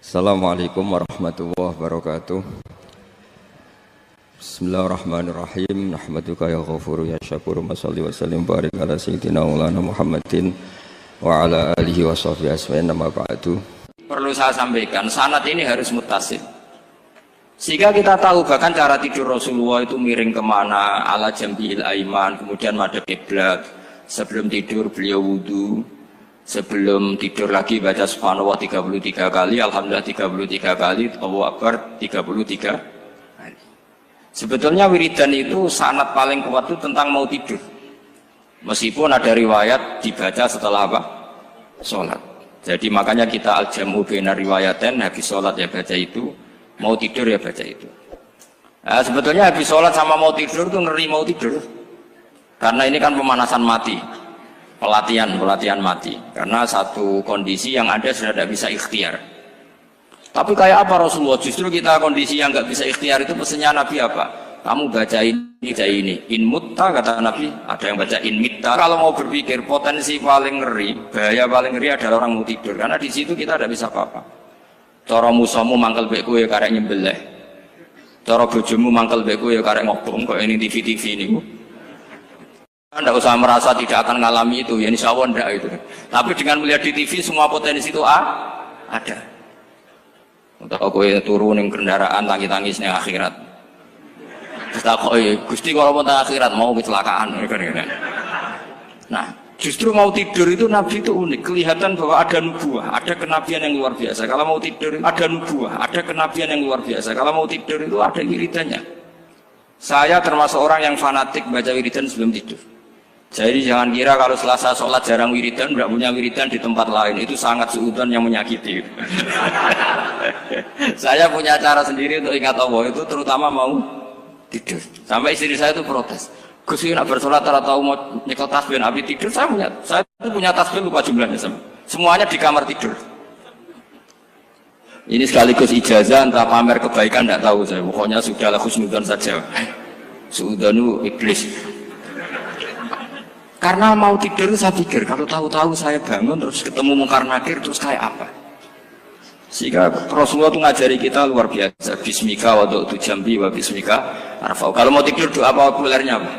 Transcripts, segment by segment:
Assalamualaikum warahmatullahi wabarakatuh. Bismillahirrahmanirrahim. Nahmaduka ya ghafuru ya syakuru. Mashalli wa sallim barik ala sayyidina maulana Muhammadin wa ala alihi wa sahbihi asma'in. Nama ba'du. Perlu saya sampaikan, sanad ini harus muttasil. Sehingga kita tahu bahkan cara tidur Rasulullah itu miring kemana, ala jambil aiman, kemudian madhab kiblat. Sebelum tidur beliau wudu, sebelum tidur lagi baca subhanallah 33 kali, alhamdulillah 33 kali, Allahu akbar 33 kali. Sebetulnya wiridan itu sanad paling kuat itu tentang mau tidur. Meskipun ada riwayat dibaca setelah apa? Sholat. Jadi makanya kita al-jam'u baina riwayaten, habis sholat ya baca itu, mau tidur ya baca itu. Nah, sebetulnya habis sholat sama mau tidur itu ngeri mau tidur. Karena ini kan pemanasan mati. Pelatihan mati, karena satu kondisi yang ada sudah tidak bisa ikhtiar. Tapi kayak apa Rasulullah? Justru kita kondisi yang nggak bisa ikhtiar itu pesannya Nabi apa? Kamu baca ini, in mutta kata Nabi, ada yang baca in mitta. Kalau mau berpikir potensi paling ngeri, bahaya paling ngeri adalah orang mau tidur, karena di situ kita tidak bisa apa-apa. Cara musuhmu mangkel beku ya karek nyembelih, cara bojomu mangkel beku ya karek ngobong kok ini TV ini. Anda usah merasa tidak akan mengalami itu, ya insya Allah enggak itu. Tapi dengan melihat di TV semua potensi itu ada. Untuk aku turun yang kendaraan tangis-tangis nih akhirat. Kita kok Gusti kalau mau akhirat mau kecelakaan. Nah, justru mau tidur itu Nabi itu unik, kelihatan bahwa ada nubuah, ada kenabian yang luar biasa. Kalau mau tidur ada nubuah, ada kenabian yang luar biasa. Kalau mau tidur itu ada wiridannya. Saya termasuk orang yang fanatik baca wiridan sebelum tidur. Jadi jangan kira kalau Selasa sholat jarang wiridan, tidak punya wiridan di tempat lain, itu sangat suudzon yang menyakiti. Saya punya cara sendiri untuk ingat Allah itu, terutama mau tidur. Sampai istri saya itu protes. Gus nak bersolat tahu mau nyekel tasbih Nabi tidur, saya itu punya tasbih lupa jumlahnya semuanya di kamar tidur. Ini sekaligus ijazah entah pamer kebaikan tidak tahu saya. Pokoknya sudahlah husnudzon saja. Suudzonu iblis. Karena mau tidur saya pikir kalau tahu-tahu saya bangun terus ketemu mungkar nakir terus kayak apa. Sehingga Rasulullah itu ngajari kita luar biasa. Bismika wa du'tu jambi wa bismika arfa'u. Kalau mau tidur doa apa populernya apa?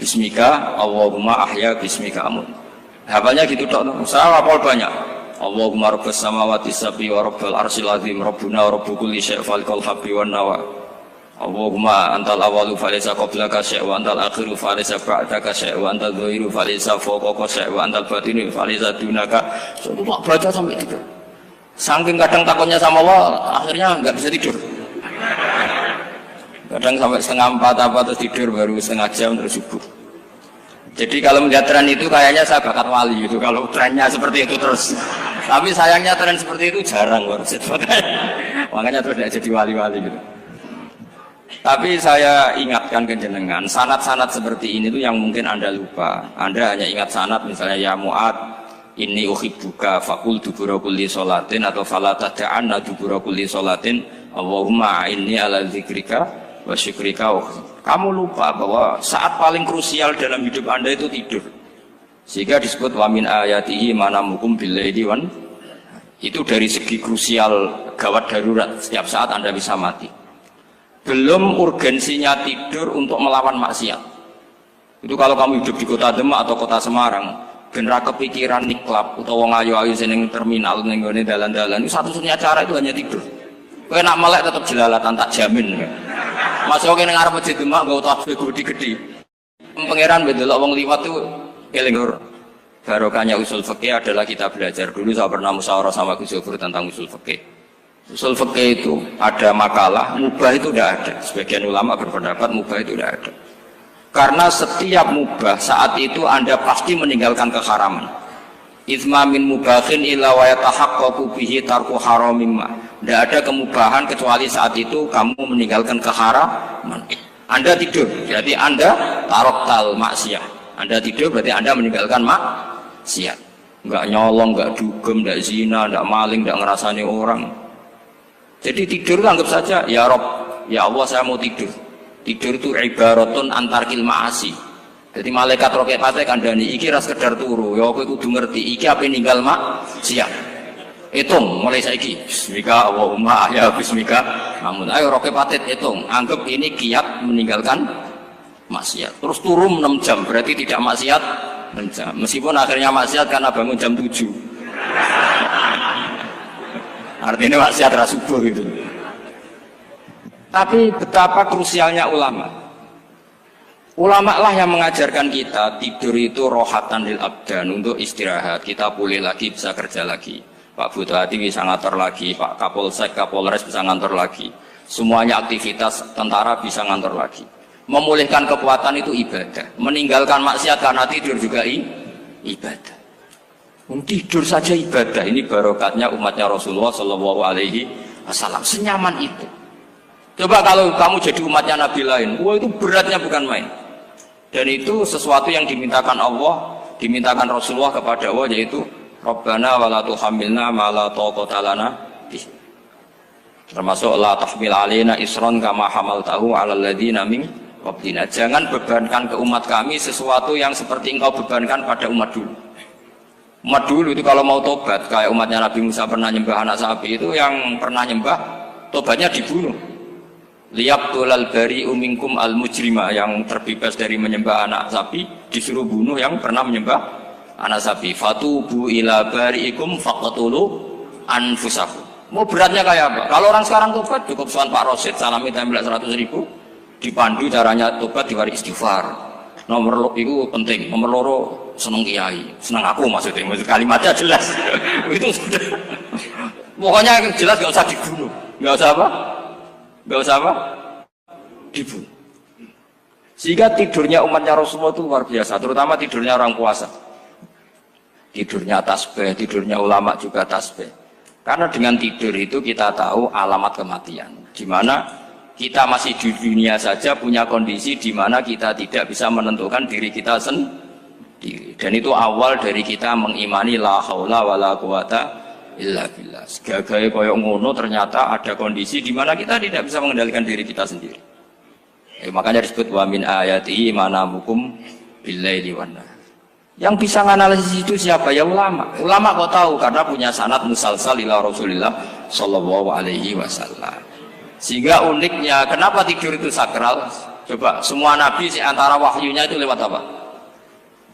Bismika Allahumma ahya bismika amun. Hafalnya gitu dok. Saya hafal banyak. Allahumma rabbas samawati sab'i wa rabbal arsyil azim rabbuna wa rabbu kulli syai' falikal habbi wan nawa. Allahumma antal awalu falaysa qablaka syai' wa antal akhiru falaysa ba'daka syai' wa antal dhahiru falaysa fawqaka syai' wa antal batinu falaysa dunaka. So, itu tak baca sampai tidur. Saking kadang takutnya sama Allah, akhirnya nggak bisa tidur. Kadang sampai 3:30 apa terus tidur baru setengah jam terus subuh. Jadi kalau melihat tren itu kayaknya saya bakat wali gitu kalau trennya seperti itu terus. Tapi sayangnya tren seperti itu jarang wasit. Makanya terus tidak jadi wali-wali gitu. Tapi saya ingatkan ke jenengan, sanad-sanad seperti ini tuh yang mungkin Anda lupa. Anda hanya ingat sanad misalnya ya Mu'ad, inni uhibbuka faqul dubura kulli sholatin atau fala tad'anna dubura kulli sholatin Allahumma inni ala dzikrika wa syukrika. Kamu lupa bahwa saat paling krusial dalam hidup Anda itu tidur. Sehingga disebut wa min ayatihi manamukum bil-laili wan. Itu dari segi krusial gawat darurat, setiap saat Anda bisa mati. Belum urgensinya tidur untuk melawan maksiat. Itu kalau kamu hidup di kota Demak atau kota Semarang, bener kepikiran niklap atau wong ayu-ayu seneng terminal ning gone dalan-dalan, itu satu-satunya cara itu hanya tidur. Kowe nak melek tetap jelalatan tak jamin. Masuk ning ngarep masjid Demak nggo tasbih gede-gede. Pangeran ndelok wong liwat tuh eling lur. Barokahnya usul fikih adalah kita belajar dulu. Saya pernah musyawarah sama Gus Zofur tentang usul fikih. Usul fikih itu ada makalah, mubah itu tidak ada. Sebagian ulama berpendapat mubah itu tidak ada. Karena setiap mubah saat itu Anda pasti meninggalkan keharaman. Itsma min mubahin illa wa yatahaqqaqu bihi tarku haramimma. Tidak ada kemubahan kecuali saat itu kamu meninggalkan keharaman. Anda tidur, berarti Anda taroktal maksiat. Anda tidur berarti Anda meninggalkan maksiat. Enggak nyolong, enggak dugem, enggak zina, enggak maling, enggak ngerasani orang. Jadi tidur itu anggap saja, ya Rob, ya Allah saya mau tidur. Tidur itu ibaratun antarkil ma'asi. Jadi malaikat roket pate kandhani iki ra sekedar turu, ya kowe kudu ngerti iki ape ninggal maksiat. Hitung mulai saiki. Bismika Allahumma ahya bismika. Namun ayo roke patit hitung. Anggap ini kiat meninggalkan maksiat. Terus turun 6 jam berarti tidak maksiat 6 jam. Meskipun akhirnya maksiat karena bangun jam 7. Artinya maksiat ra subuh gitu. Tapi betapa krusialnya ulama. Ulama lah yang mengajarkan kita tidur itu rohatan lil abdan, untuk istirahat. Kita pulih lagi, bisa kerja lagi. Pak Bupati bisa ngantor lagi, Pak Kapolsek, Kapolres bisa ngantor lagi. Semuanya aktivitas tentara bisa ngantor lagi. Memulihkan kekuatan itu ibadah. Meninggalkan maksiat karena tidur juga ibadah. Tidur saja ibadah. Ini barokatnya umatnya Rasulullah Shallallahu Alaihi Wasallam. Senyaman itu. Coba kalau kamu jadi umatnya Nabi lain, wah itu beratnya bukan main. Dan itu sesuatu yang dimintakan Allah, dimintakan Rasulullah kepada Allah, yaitu Rabbana wa la tuhammilna ma la taqata lana bih. Termasuk la tahmil alaina isron kama hamaltahu 'alal ladzina min qablina. Jangan bebankan ke umat kami sesuatu yang seperti engkau bebankan pada umat dulu. Umat dulu itu kalau mau tobat, kayak umatnya Nabi Musa pernah nyembah anak sapi, itu yang pernah nyembah tobatnya dibunuh. Liyaqtulal bari'u minkum al mujrima, yang terbebas dari menyembah anak sapi disuruh bunuh yang pernah menyembah anak sapi. Fatubu ila bari'ikum faqtulu anfusakum. Mau beratnya kayak apa? Kalau orang sekarang tobat cukup soal Pak Rosid salami tembak 100.000, dipandu caranya tobat diwari istighfar. Nomor itu penting, nomor loro seneng kiai, seneng aku maksudnya kalimatnya jelas. Itu sudah. Pokoknya jelas gak usah dibunuh, gak usah apa? Gak usah apa? Dibunuh. Sehingga tidurnya umatnya Rasulullah itu luar biasa, terutama tidurnya orang puasa. Tidurnya tasbih, tidurnya ulama juga tasbih. Karena dengan tidur itu kita tahu alamat kematian. Di mana kita masih di dunia saja punya kondisi di mana kita tidak bisa menentukan diri kita sendiri. Dan itu awal dari kita mengimani la haula wala quwata illa billah. Segagai koyok ngono ternyata ada kondisi di mana kita tidak bisa mengendalikan diri kita sendiri. Makanya disebut wa min ayati manamukum billaili wan nahar. Yang bisa menganalisis itu siapa? Ya ulama. Ulama kok tahu karena punya sanad musalsal ila Rasulillah sallallahu alaihi wasallam. Sehingga uniknya kenapa tidur itu sakral? Coba semua nabi di antara wahyunya itu lewat apa?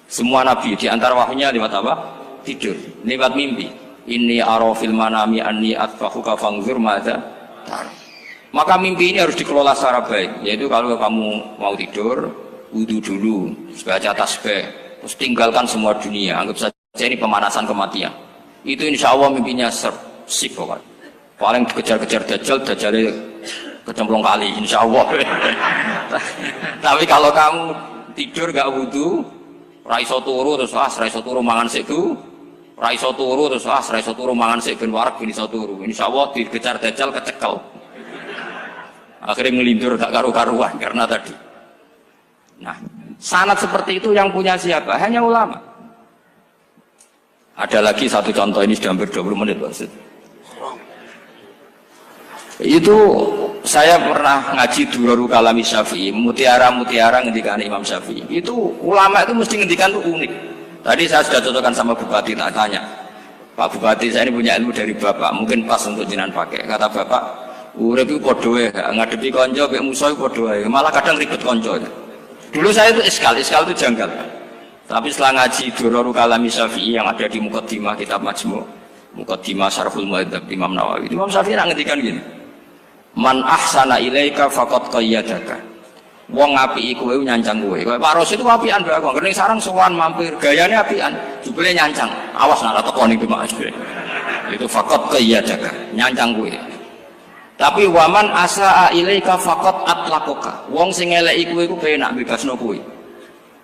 Semua nabi di antara wahyunya lewat apa? Tidur, lewat mimpi. Inni arafil manami anni atfahuka fangzur madza tar. Maka mimpi ini harus dikelola secara baik, yaitu kalau kamu mau tidur, wudu dulu, baca tasbih, terus tinggalkan semua dunia, anggap saja ini pemanasan kematian. Itu insya Allah mimpinya sip pokoknya. Paling dikejar-kejar dajjal kecemplung kali, insya Allah. Tapi kalau kamu tidur gak wudu, raiso turu terus raiso turu mangan situ. Raiso turu terus raiso turu mangan sik ben warak ben iso turu. Insyaallah dikejar dajjal kecekel. Akhirnya ngelindur gak karu-karuan karena tadi. Nah, sanad seperti itu yang punya siapa? Hanya ulama. Ada lagi satu contoh, ini sudah hampir 20 menit Pak. Itu saya pernah ngaji Durarul Kalami Syafi'i, mutiara-mutiara ngendikan Imam Syafi'i. Itu ulama itu mesti ngendikan itu unik. Tadi saya sudah cocokkan sama Bupati, tak tanya, Pak Bupati saya ini punya ilmu dari Bapak, mungkin pas untuk jinan pakai. Kata Bapak, urip itu podo ya, ngadepi konco, bek musuh itu podo ya, malah kadang ribet konco. Dulu saya itu iskal itu janggal. Tapi setelah ngaji Durarul Kalami Syafi'i yang ada di Muqaddimah kitab Majmu', Muqaddimah Syarhul Muhadzab Imam Nawawi, Imam Syafi'i ngendikan gini, man ahsana ilaika faqad qayyadaka. Wong ngapiki kowe nyancang kowe. Pak Ros itu apian mbak aku. Kening sarang sowan mampir, gayane apian, jebule nyancang. Awas nek tekoni iki Mas. Itu faqat qayyadaka, nyancang kowe. Tapi waman asaa ilaika faqat atlaqaka. Wong sing eleki kowe iku penak bebasno kowe.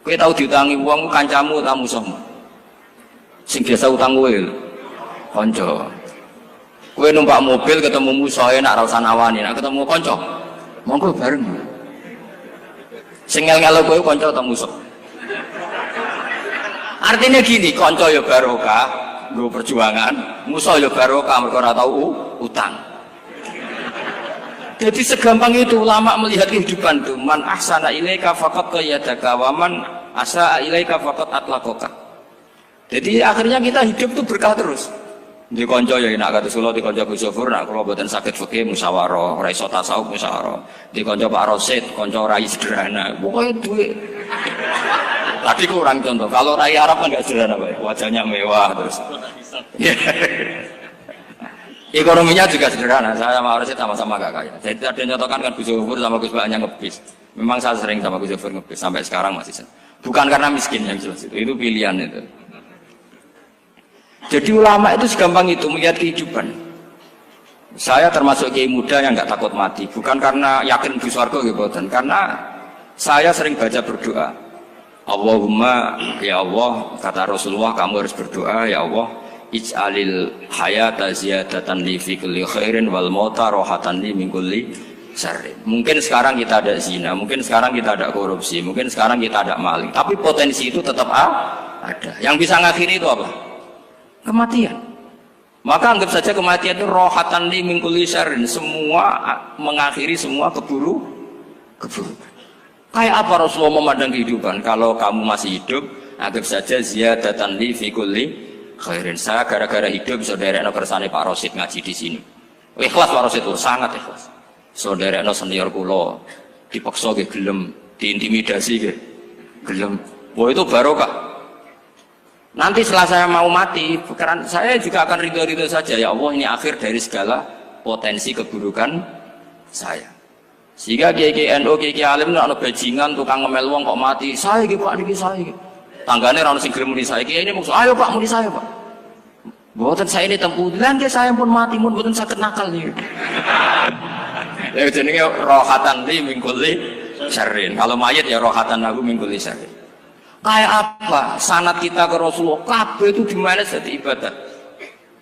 Kowe tau diutangi wong kancamu ta musuhmu. Sing biasa utang kowe lho. Kanca. Kowe numpak mobil ketemu musuh enak ra usah nawani, nek ketemu kanca monggo bareng. Sing ngel-ngelo kowe kanca atau musuh. Artinya gini, kanca ya barokah, nggo perjuangan, musuh ya barokah mergo ora tau utang. Jadi segampang itu ulama melihat kehidupan itu. Man ahsana ilaika faqad qayyadaka wa man asaa ilaika faqad atlaqaka. Jadi akhirnya kita hidup itu berkah terus. Di konco ya nak kata Solo di konco Gus Zofur nak kalau buatan sakit fikih musyawarah, ora iso tasawuf musyawarah. Di konco Pak Rosid, konco rai sederhana. Pokoknya duit. Tadi kurang contoh. Kalau rai Arab kan nggak sederhana, Pak. Wajahnya mewah terus. Ekonominya juga sederhana. Saya sama Rosid sama-sama gak kaya. Jadi ada nyotokan kan Gus Zofur sama Gus Baknya ngebis. Memang saya sering sama Gus Zofur ngebis sampai sekarang masih sering. Bukan karena miskin yang jelas itu pilihan itu. Jadi ulama itu segampang itu melihat kehidupan. Saya termasuk kiai muda yang nggak takut mati, bukan karena yakin di surga gitu, karena saya sering baca berdoa. Allahumma ya Allah, kata Rasulullah, kamu harus berdoa ya Allah, ij'alil hayata ziyadatan li fi kulli khairin wal mauta rohatan li min kulli syarrin. Mungkin sekarang kita ada zina, mungkin sekarang kita ada korupsi, mungkin sekarang kita ada maling, tapi potensi itu tetap ada. Yang bisa ngakhiri itu apa? Kematian. Maka anggap saja kematian itu rohatan li min kulli syarrin, semua mengakhiri semua keburukan. Kayak apa Rasulullah memandang kehidupan? Kalau kamu masih hidup, anggap saja ziyadatan li fi kulli khairin. Saya gara-gara hidup saudaranya kersane Pak Rosid ngaji di sini. Ikhlas Pak Rosid itu sangat ikhlas. Saudaranya senior kula dipaksa ge gelem, diintimidasi ge gelem. Wah itu barokah. Nanti setelah saya mau mati, karena saya juga akan ridho-ridho saja. Ya Allah, ini akhir dari segala potensi keburukan saya. Sehingga kiai NU, kiai alim, ada bajingan, tukang ngemel wong kok mati. Saya gitu Pak, niki saya. Tanggane orang sing gelem muni saya. Kiai ini maksud, ayo Pak, muni saya Pak. Buatan saya ini tempuh. Lan saya pun mati, pun buatan sakit nakal nih. Jadi ini rohatan li min kulli syarrin. Kalau mayit ya rohatan aku min kulli syarrin. Kayak apa sanad kita ke Rasulullah, kabeh itu dimana jadi ibadah.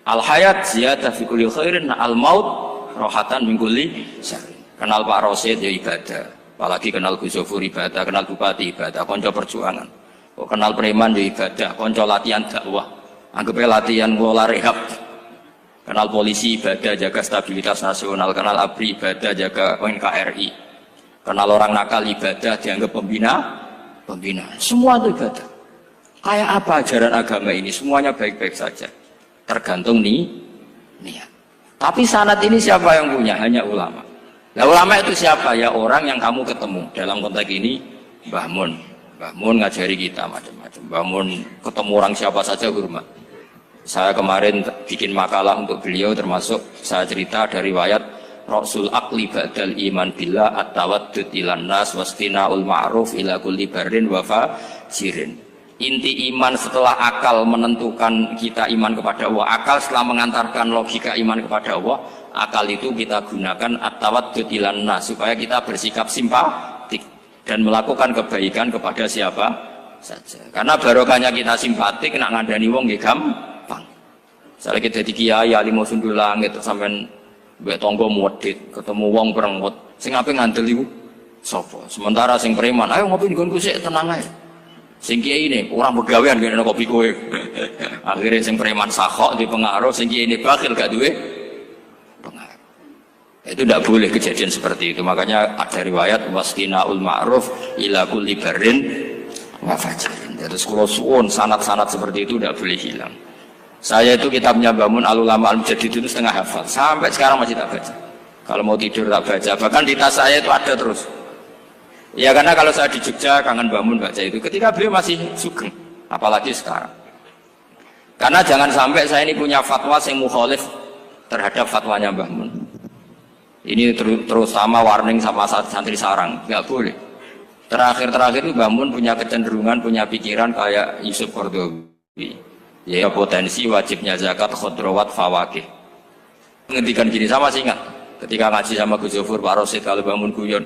Al hayat ziyadah fi kulli khairin, al maut rohatan min kulli syarrin. Kenal Pak Rosid ya ibadah, apalagi kenal Gus Zofur ibadah, kenal bupati ibadah, konco perjuangan. Kok kenal preman ya ibadah, konco latihan dakwah, anggapnya latihan ngelola rehab. Kenal polisi ibadah, jaga stabilitas nasional, kenal ABRI ibadah, jaga NKRI. Kenal orang nakal ibadah, dianggap pembina. Semua itu ibadah. Kayak apa ajaran agama ini? Semuanya baik-baik saja, tergantung niat. Tapi sanad ini siapa yang punya? Hanya ulama. Nah ulama itu siapa? Ya orang yang kamu ketemu. Dalam konteks ini Mbah Mun ngajari kita macam-macam. Mbah Mun ketemu orang siapa saja hormat. Saya kemarin bikin makalah untuk beliau, termasuk saya cerita dari riwayat Rasul akli ba'dal iman billah at-tawaddud ilan nas wastina'ul ma'ruf ila kulli barrin wa fajirin. Inti iman setelah akal menentukan kita iman kepada Allah, akal setelah mengantarkan logika iman kepada Allah, akal itu kita gunakan at-tawaddud ilan nas supaya kita bersikap simpatik dan melakukan kebaikan kepada siapa saja. Karena barokahnya kita simpatik nak ngandani wong nggih gampang. Misalnya kita di kiai alim sundul langit sampean mbek tangga muwedhit, ketemu wong perengut, sing ape ngandel iku sapa? Sementara sing preman, ayo ngopi nggonku sik tenang ae. Sing kiai ini orang begawean ngene kopi kowe. Akhirnya sing preman sakhok di pengaruh, sing kiai ini bakhil gak duwe pengaruh. Itu tidak boleh kejadian seperti itu. Makanya ada riwayat wastina'ul ma'ruf ila kulli barrin wa fajirin. Terus kula suwun sanad-sanad seperti itu tidak boleh hilang. Saya itu kitabnya Mbah Mun Al-Ulama Al-Mujaddid itu setengah hafal, sampai sekarang masih tak baca. Kalau mau tidur tak baca, bahkan di tas saya itu ada terus. Ya karena kalau saya di Jogja kangen Mbah Mun baca itu, ketika beliau masih sugeng, apalagi sekarang. Karena jangan sampai saya ini punya fatwa yang mukhalif terhadap fatwanya Mbah Mun. Ini terutama warning sama santri sarang, nggak boleh. Terakhir itu Mbah Mun punya kecenderungan, punya pikiran kayak Yusuf Qaradawi. Ya potensi wajibnya zakat khodrowat fawakih. Ngendikan gini sama sih ingat ketika ngaji sama Gus Zofur Pak Rosid kalau bangun guyon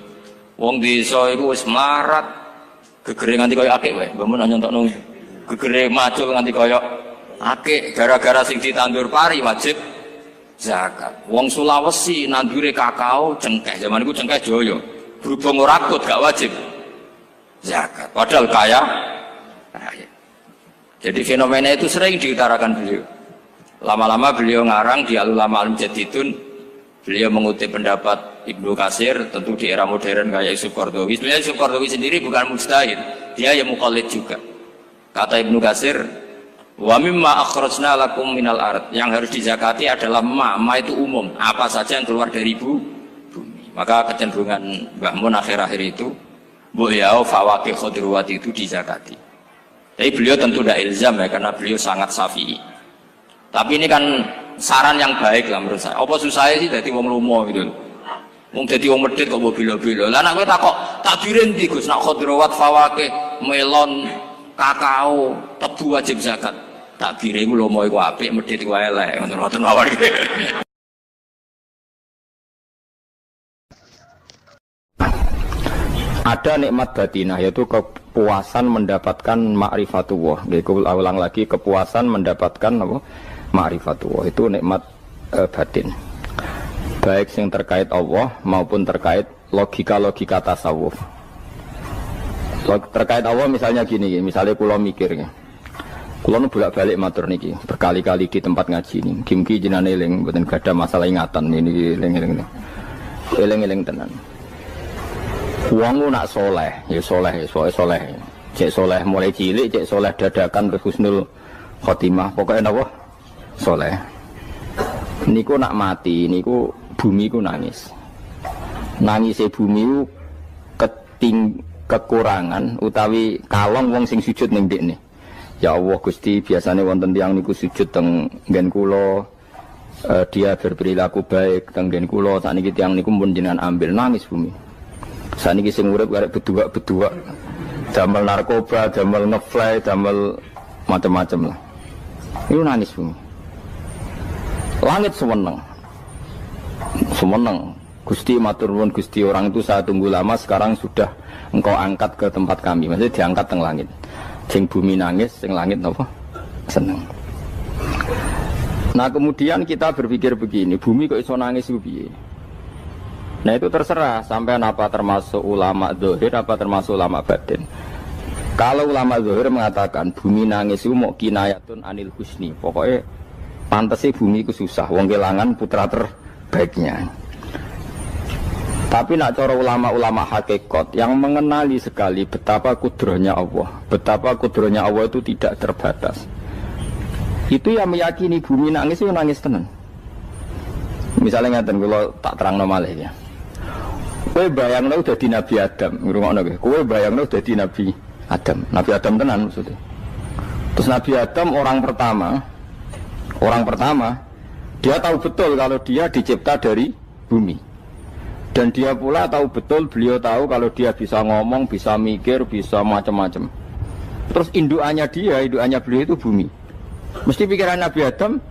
wong desa iku wis melarat gegere nganti koyo akeh wae bangun nyontokno gegere macul nganti koyo akeh gara-gara sing ditandur pari wajib zakat. Wong Sulawesi nandure kakao cengkeh zaman iku cengkeh joyo berhubung ora akut gak wajib zakat padahal kaya. Jadi fenomena itu sering diutarakan beliau. Lama-lama beliau ngarang di Al-Ulama Al-Mujaddidun, beliau mengutip pendapat Ibnu Katsir, tentu di era modern kayak Yusuf Qaradawi. Sebenarnya Yusuf Qaradawi sendiri bukan mujtahid, dia yang muqallid juga. Kata Ibnu Katsir, Wa mimma akhrajna lakum minal ard. Yang harus dizakati adalah ma itu umum, apa saja yang keluar dari bumi. Maka kecenderungan Mbah Mun akhir-akhir itu mbok yao fawaqih khudruwat itu dizakati. Tapi beliau tentu tidak ilzam ya, karena beliau sangat syafi'i. Tapi ini kan saran yang baik lah menurut saya. Apa susah sih dadi wong lomo gitu. Wong dadi wong medhit kok mbok bilo-bilo. Lah nek kowe takok takbirin ndi Gus, nak khudruwat fawaqih melon kakao tebu wajib zakat. Takbire iku lomo iku apik, medhit iku elek, ngoten mawon. Ada nikmat batinah, yaitu kepuasan mendapatkan ma'rifatullah. Aku ulang lagi, kepuasan mendapatkan apa? Ma'rifatullah. Itu nikmat batin. Baik yang terkait Allah maupun terkait logika-logika tasawuf. Terkait Allah misalnya gini, misalnya kula mikirnya. Kula nu bolak-balik matur niki, berkali-kali di tempat ngaji ini. Kim-ki jenengan eling, mboten gadah masalah ingatan ini eling-eling. Eling-eling tenan. Wong nak soleh, ya soleh, soleh. Cek soleh mulai cilik, cek soleh dadakan terus husnul khotimah. Pokoknya napa? Soleh. Niku nak mati, niku bumi ku nangis. Nangise bumi ku kekurangan utawi kalong wong sing sujud ning ndekne. Ya Allah Gusti, biasanya wonten tiyang niku sujud teng nggen kula, dia berperilaku baik teng nggen kula, sakniki tiyang niku pun jenengan ambil, nangis bumi. Sakniki sing urip arek bedua-bedua, damel narkoba, damel ngefly, damel macam-macam lah. Itu nangis bumi. Langit semeneng. Semeneng. Gusti matur nuwun Gusti, orang itu saya tunggu lama, sekarang sudah engkau angkat ke tempat kami. Maksudnya diangkat teng langit. Sing bumi nangis, sing langit apa? Seneng. Nah kemudian kita berpikir begini, bumi kok iso nangis piye? Nah itu terserah, sampean apa termasuk ulama zahir, apa termasuk ulama batin. Kalau ulama zahir mengatakan bumi nangis itu mau kinayatun anil husni, pokoknya pantasnya bumi itu susah, wong kelangan putra terbaiknya. Tapi nak cara ulama-ulama hakikat yang mengenali sekali betapa kudrohnya Allah, betapa kudrohnya Allah itu tidak terbatas. Itu yang meyakini bumi nangis itu nangis tenan. Misalnya ngaten kula tak terangno malih ya. Kowe bayangno dadi Nabi Adam, ngrungokno kowe. Kowe bayangno dadi Nabi Adam. Nabi Adam tenan maksudnya. Terus Nabi Adam orang pertama dia tahu betul kalau dia dicipta dari bumi. Dan dia pula tahu betul, beliau tahu kalau dia bisa ngomong, bisa mikir, bisa macam-macam. Terus indukannya beliau itu bumi. Mesti pikiran Nabi Adam,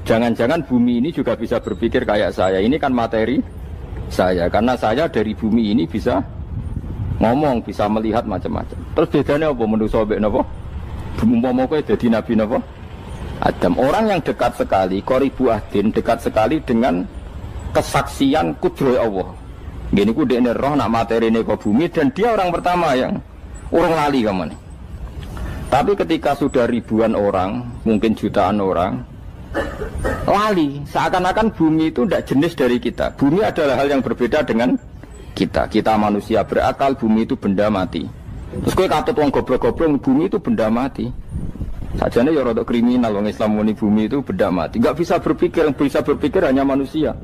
jangan-jangan bumi ini juga bisa berpikir kayak saya. Ini kan materi saya, karena saya dari bumi ini bisa ngomong, bisa melihat macam-macam. Terus bedanya apa menurut sobat napa? Umpama kowe dadi Nabi napa? Adam, orang yang dekat sekali, qoribu ahdin, dekat sekali dengan kesaksian kudroh Allah. Gini ku dekne roh nak materi ini ke bumi, dan dia orang pertama yang urung lali kamu nih. Tapi ketika sudah ribuan orang, mungkin jutaan orang, lali. Seakan-akan bumi itu tidak jenis dari kita. Bumi adalah hal yang berbeda dengan kita. Kita manusia berakal, bumi itu benda mati. Terus kowe katut wong goblok-goblok, bumi itu benda mati. Sajane ya rada kriminal wong Islam muni bumi itu benda mati. Enggak bisa berpikir, yang bisa berpikir hanya manusia.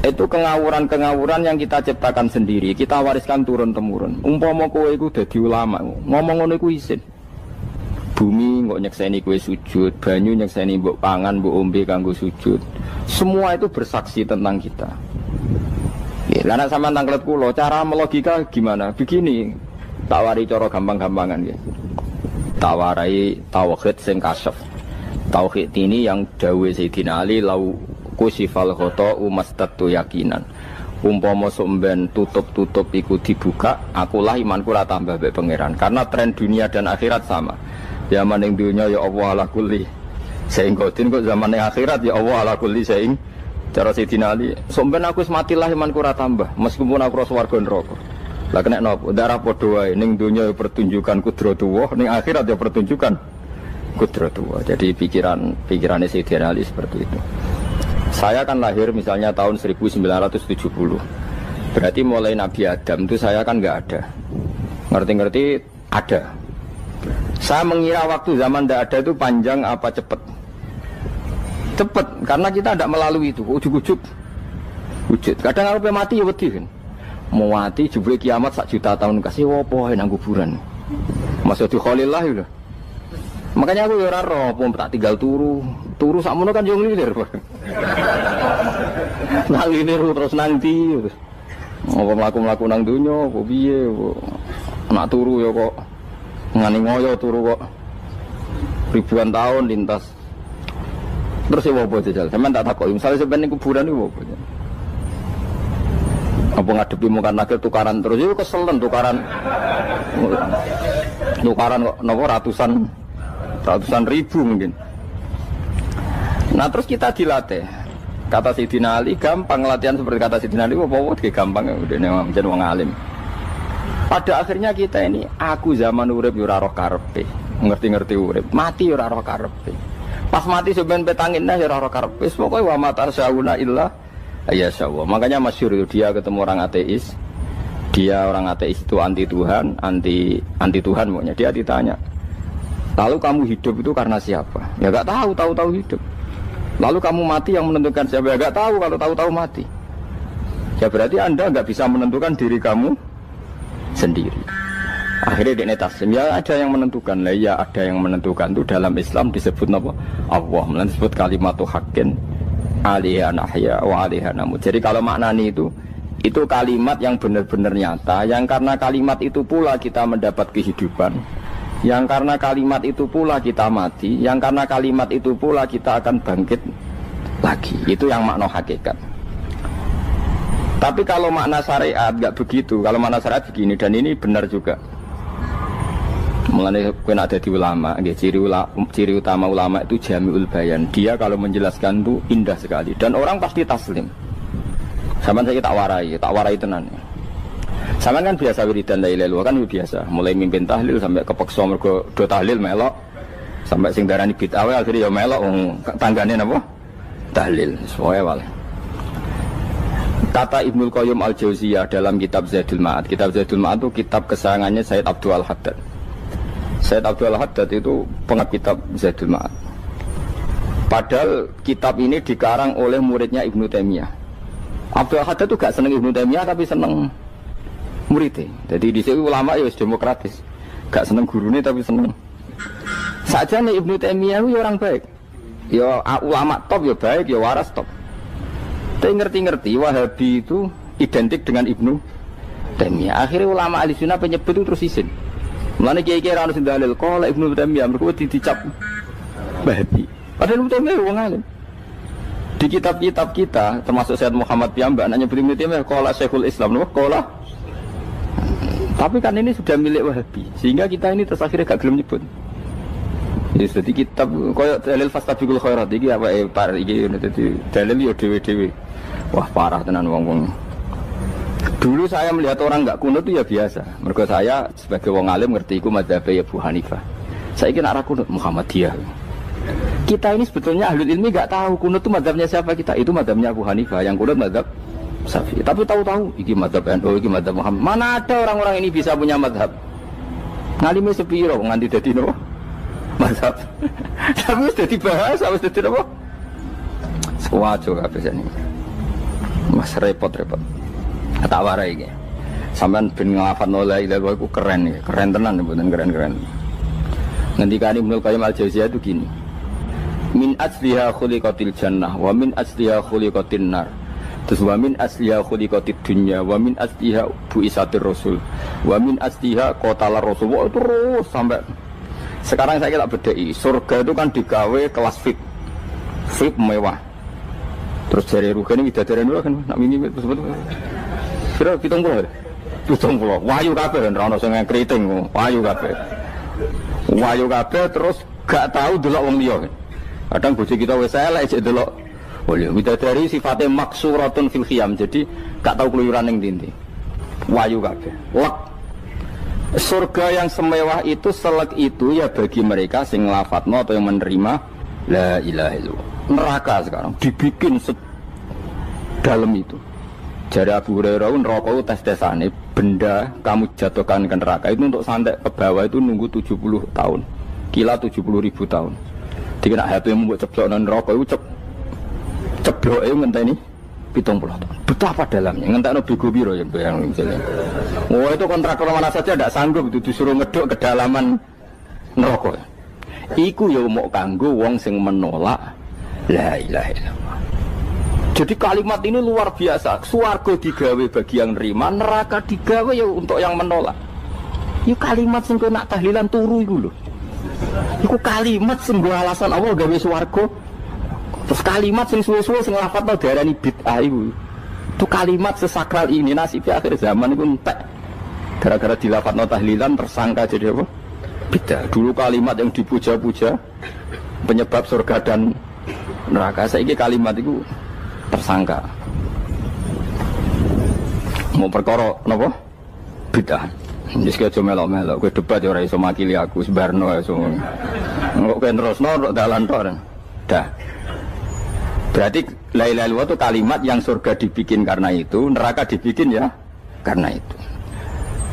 Itu kengawuran-kengawuran yang kita ciptakan sendiri, kita wariskan turun-temurun. Umpama kowe iku dadi ulama, ngomong ngono iku isin. Bumi kok nyekseni kowe sujud, banyu nyekseni mbok pangan, mbok ombe kanggo sujud. Semua itu bersaksi tentang kita. Ya, lan sampean tanglet kula, cara melogika gimana? Begini, tak wari cara gampang-gampangan ya. Tak warai tauhid sing kasyaf. Tauhid ini yang dawuh Sayyidina Ali lau kusifal khoto umastatu yakinan. Umpama somben tutup-tutup iku dibuka, akulah imanku ora tambah mbek pangeran. Karena tren dunia dan akhirat sama. Zaman ning dunia ya Allah ala kulli saing kodin, kok zaman ning akhirat ya Allah ala kulli saing. Cara Sayyidina Ali, somben aku wis matilah imanku ora tambah, meskipun aku ora swarga neraka. Lah kena napa? Darah padha wae, ning dunia ya pertunjukan kudratullah, ning akhirat ya pertunjukan kudratullah. Jadi pikirannya Sayyidina Ali seperti itu. Saya kan lahir misalnya tahun 1970. Berarti mulai Nabi Adam itu saya kan nggak ada. Ngerti-ngerti ada. Saya mengira waktu zaman tidak ada itu panjang apa cepat? Cepat, karena kita tidak melalui itu. Ujuk-ujuk wujud. Kadang aku mati ya wedi kan. Mau mati jebule kiamat 1 juta tahun kasih wopo nang kuburan. Masuk di Khalillah itu. Makanya aku ya ora roh, tak tinggal turu sakmono kan yo nglilir. Nang nglilir terus nang ndi. Apa mlaku-mlaku nang donya, apa piye kok. Nak turu ya kok ngani ngoyo turu kok. Ribuan tahun lintas. Terus ya apa jajal? Sampeyan tak takoki, misale sampeyan ning kuburan iku apa? Apa ngadepi muka nakil tukaran terus itu keselen tukaran kok nopo ratusan ribu mungkin. Nah terus kita dilatih. Kata Sidina Ali gampang latihan seperti kata Sidina Ali apa gampang udah menjadi wong alim. Pada akhirnya kita ini aku zaman urip yo ora roh karepe, ngerti-ngerti urip, mati yo ora roh karepe. Pas mati sampean petangin yo ora roh karepe, pokoke wa matar sauna illa ya Allah. Makanya masyhur dia ketemu orang ateis. Dia orang ateis itu anti Tuhan, anti Tuhan pokoknya. Dia ditanya, lalu kamu hidup itu karena siapa? Ya gak tahu hidup. Lalu kamu mati yang menentukan siapa? Ya gak tahu, kalau tahu mati. Ya berarti Anda gak bisa menentukan diri kamu sendiri. Akhirnya dia taslim, ya ada yang menentukan. Lah ya ada yang menentukan itu dalam Islam disebut apa? Allah, disebut kalimatu haqqin alaiha nahya wa alaiha namut. Jadi kalau maknanya itu kalimat yang benar-benar nyata, yang karena kalimat itu pula kita mendapat kehidupan, yang karena kalimat itu pula kita mati, yang karena kalimat itu pula kita akan bangkit lagi. Itu yang makna hakikat. Tapi kalau makna syariat enggak begitu. Kalau makna syariat begini, dan ini benar juga. Mengenai kena ada di ulama, ciri utama ulama itu jami'ul bayan. Dia kalau menjelaskan itu indah sekali dan orang pasti taslim. Sama saya tak warai tenan. Sama kan biasa wiridan la ilaha illallah kan biasa. Mulai mimpin tahlil sampai kepeksa mergo do tahlil melok. Sampai sing darani bid'ah akhirnya ya melok tanggane napa? Tahlil. Soale wae. Kata Ibnul Qayyim Al-Jauziyah dalam kitab Zadul Ma'ad. Kitab Zadul Ma'ad itu kitab kesayangannya Sayyid Abdul Al-Haddad. Sayyid Abdul Al-Haddad itu pengarang kitab Zadul Ma'ad. Padahal kitab ini dikarang oleh muridnya Ibnu Taimiyah. Abdul Al-Haddad itu gak seneng Ibnu Taimiyah tapi seneng muridnya. Jadi di sini ulama ya demokratis. Gak seneng gurune tapi seneng. Saja nih Ibnu Taimiyah itu orang baik. Ya ulama top ya baik, ya waras top. Tapi ngerti-ngerti Wahabi itu identik dengan Ibnu Taimiyah. Akhirnya ulama ahli sunnah penyebut itu terus isin. Mulane kiai-kiai ra ono sing dalil kala Ibnu Taimiyah mergo dicap Wahabi. Padahal Ibnu Taimiyah wong alim. Di kitab-kitab kita termasuk Syekh Muhammad piyambak nanya Ibnu Taimiyah kala Syekhul Islam lho kala. Tapi kan ini sudah milik Wahabi sehingga kita ini terus akhirnya gak gelem nyebut. Jadi kitab koyo dalil fastabiqul khairat iki apa par iki dadi dalil yo dhewe-dhewe. Wah parah tenan wong-wong. Dulu saya melihat orang enggak kunut itu ya biasa. Mergo saya sebagai wong alim ngerti iku mazhab Abu Hanifah. Saiki nek ora kunut Muhammadiyah. Kita ini sebetulnya ahli ilmi enggak tahu kunut itu mazhabnya siapa kita. Itu mazhabnya Abu Hanifah, yang kunut mazhab Syafi'i. Tapi tahu-tahu iki mazhab NU, iki mazhab Muhammad. Mana ada orang-orang ini bisa punya mazhab? Ngalime sepiro nganti dadi nopo? Mazhab. Tapi wis dadi bahasa, wis dadi nopo? Wajo kabeh jane. Mas repot-repot. Tak warai iki. Sampeyan ben nglafadzno la ilaha illallah iku keren iki, keren tenan mboten keren-keren. Ngendikane Ibnu Qayyim Al-Jauziyah itu gini. Min asliha khuliqatil jannah wa min asliha khuliqatin nar. Terus wa min asliha khuliqatid dunya wa min asliha buisatir rasul wa min asliha qatala rasul. Wah, terus sampai sekarang saya tak bedai. Surga itu kan digawe kelas VIP. VIP mewah. Terus dari rugane widadari dulu kan nak mini sebetulnya. Kira 70. 70. Wayu kabeh kan ora ono sing kriting, wayu kabeh. Wayu kabeh terus gak tahu delok wong liya. Kadang bojo kita wis elek jek delok. Oh iya, widadari sifatnya maksuratun fil khiyam. Jadi gak tahu keluyuran ning ndi. Wayu kabeh. Lek surga yang semewah itu selek itu ya bagi mereka sing nglafadzno atau yang menerima la ilaha illallah. Neraka sekarang dibikin dalam itu. Jari Abu Hurairah neraka itu tes-tesane benda kamu jatuhkan ke neraka itu untuk sampai ke bawah itu nunggu 70 tahun. Kila 70.000 tahun. Dikira HP yang membuat ceblok neraka itu ceblok itu ngenteni 70 tahun. Betapa dalamnya ngentekno bego piro ya bayang misalnya. Oh itu kontraktor mana saja tidak sanggup itu disuruh ngeduk kedalaman neraka. Iku ya mau kanggo wong sing menolak la ilaha illallah. Jadi kalimat ini luar biasa. Swarga digawe bagi yang nerima, neraka digawe ya untuk yang menolak. Itu kalimat sing kok nak tahlilan turu iku lho. Iku kalimat sing nggo alasan Allah gawe swarga. Terus kalimat sing suwe-suwe sing lafadzno diarani bid'ah iku. Itu kalimat sesakral ini nasibnya akhir zaman iku entek. Gara-gara dilafadzno tahlilan tersangka jadi apa? Bid'ah. Dulu kalimat yang dipuja-puja penyebab surga dan neraka. Saiki kalimat itu tersangka. Mau perkara napa? Bid'ah. Wis aja melok-melok, kowe debat ya ora iso makili aku sebarno ya semua. Kok kowe terusno kok dalan tok. Dah. Berarti la ilaha illallah itu kalimat yang surga dibikin karena itu, neraka dibikin ya karena itu.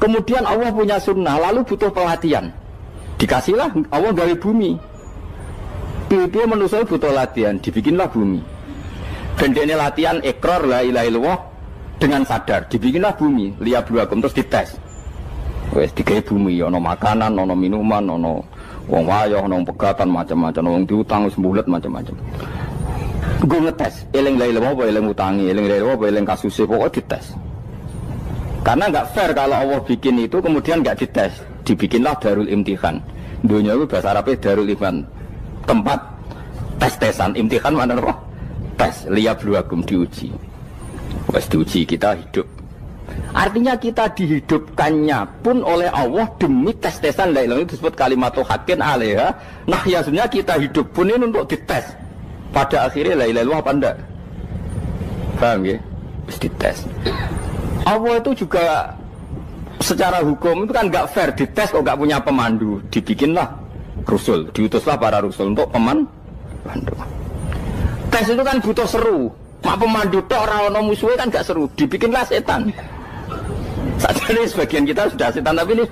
Kemudian Allah punya sunnah, lalu butuh pelatihan. Dikasihlah Allah gawe bumi. Piye manusia butuh latihan, dibikinlah bumi. Dan ini latihan ikrar la ilaha illallah dengan sadar, dibikinlah bumi, liyabluwakum terus dites. Wes digawe bumi, ono makanan, ono minuman, ono wong wayah, ono pegatan macam-macam, wong diutang wis mbulet macam-macam. Gue ngetes, eling la ilaha apa eling utangi, eling la ilaha apa eling kasuse, pokoknya dites. Karena nggak fair kalau Allah bikin itu kemudian nggak dites, dibikinlah darul imtihan. Dunia itu bahasa Arabnya darul imtihan, tempat tes-tesan. Imtihan mana apa? Tes, liyabluwakum, diuji. Wes diuji kita hidup. Artinya kita dihidupkannya pun oleh Allah demi tes-tesan la ilaha itu disebut kalimatul haqqin alaiha. Nah ya sebenarnya kita hidup pun ini untuk dites. Pada akhirnya la ilaha illallah apa enggak? Paham ya? Terus dites. Allah itu juga secara hukum itu kan enggak fair, dites kok enggak punya pemandu. Dibikinlah rasul, diutuslah para rasul untuk pemandu. Tes itu kan butuh seru. Mak pemandu tok ora ono musuhe kan enggak seru. Dibikinlah setan. Sajane sebagian kita sudah setan tapi ini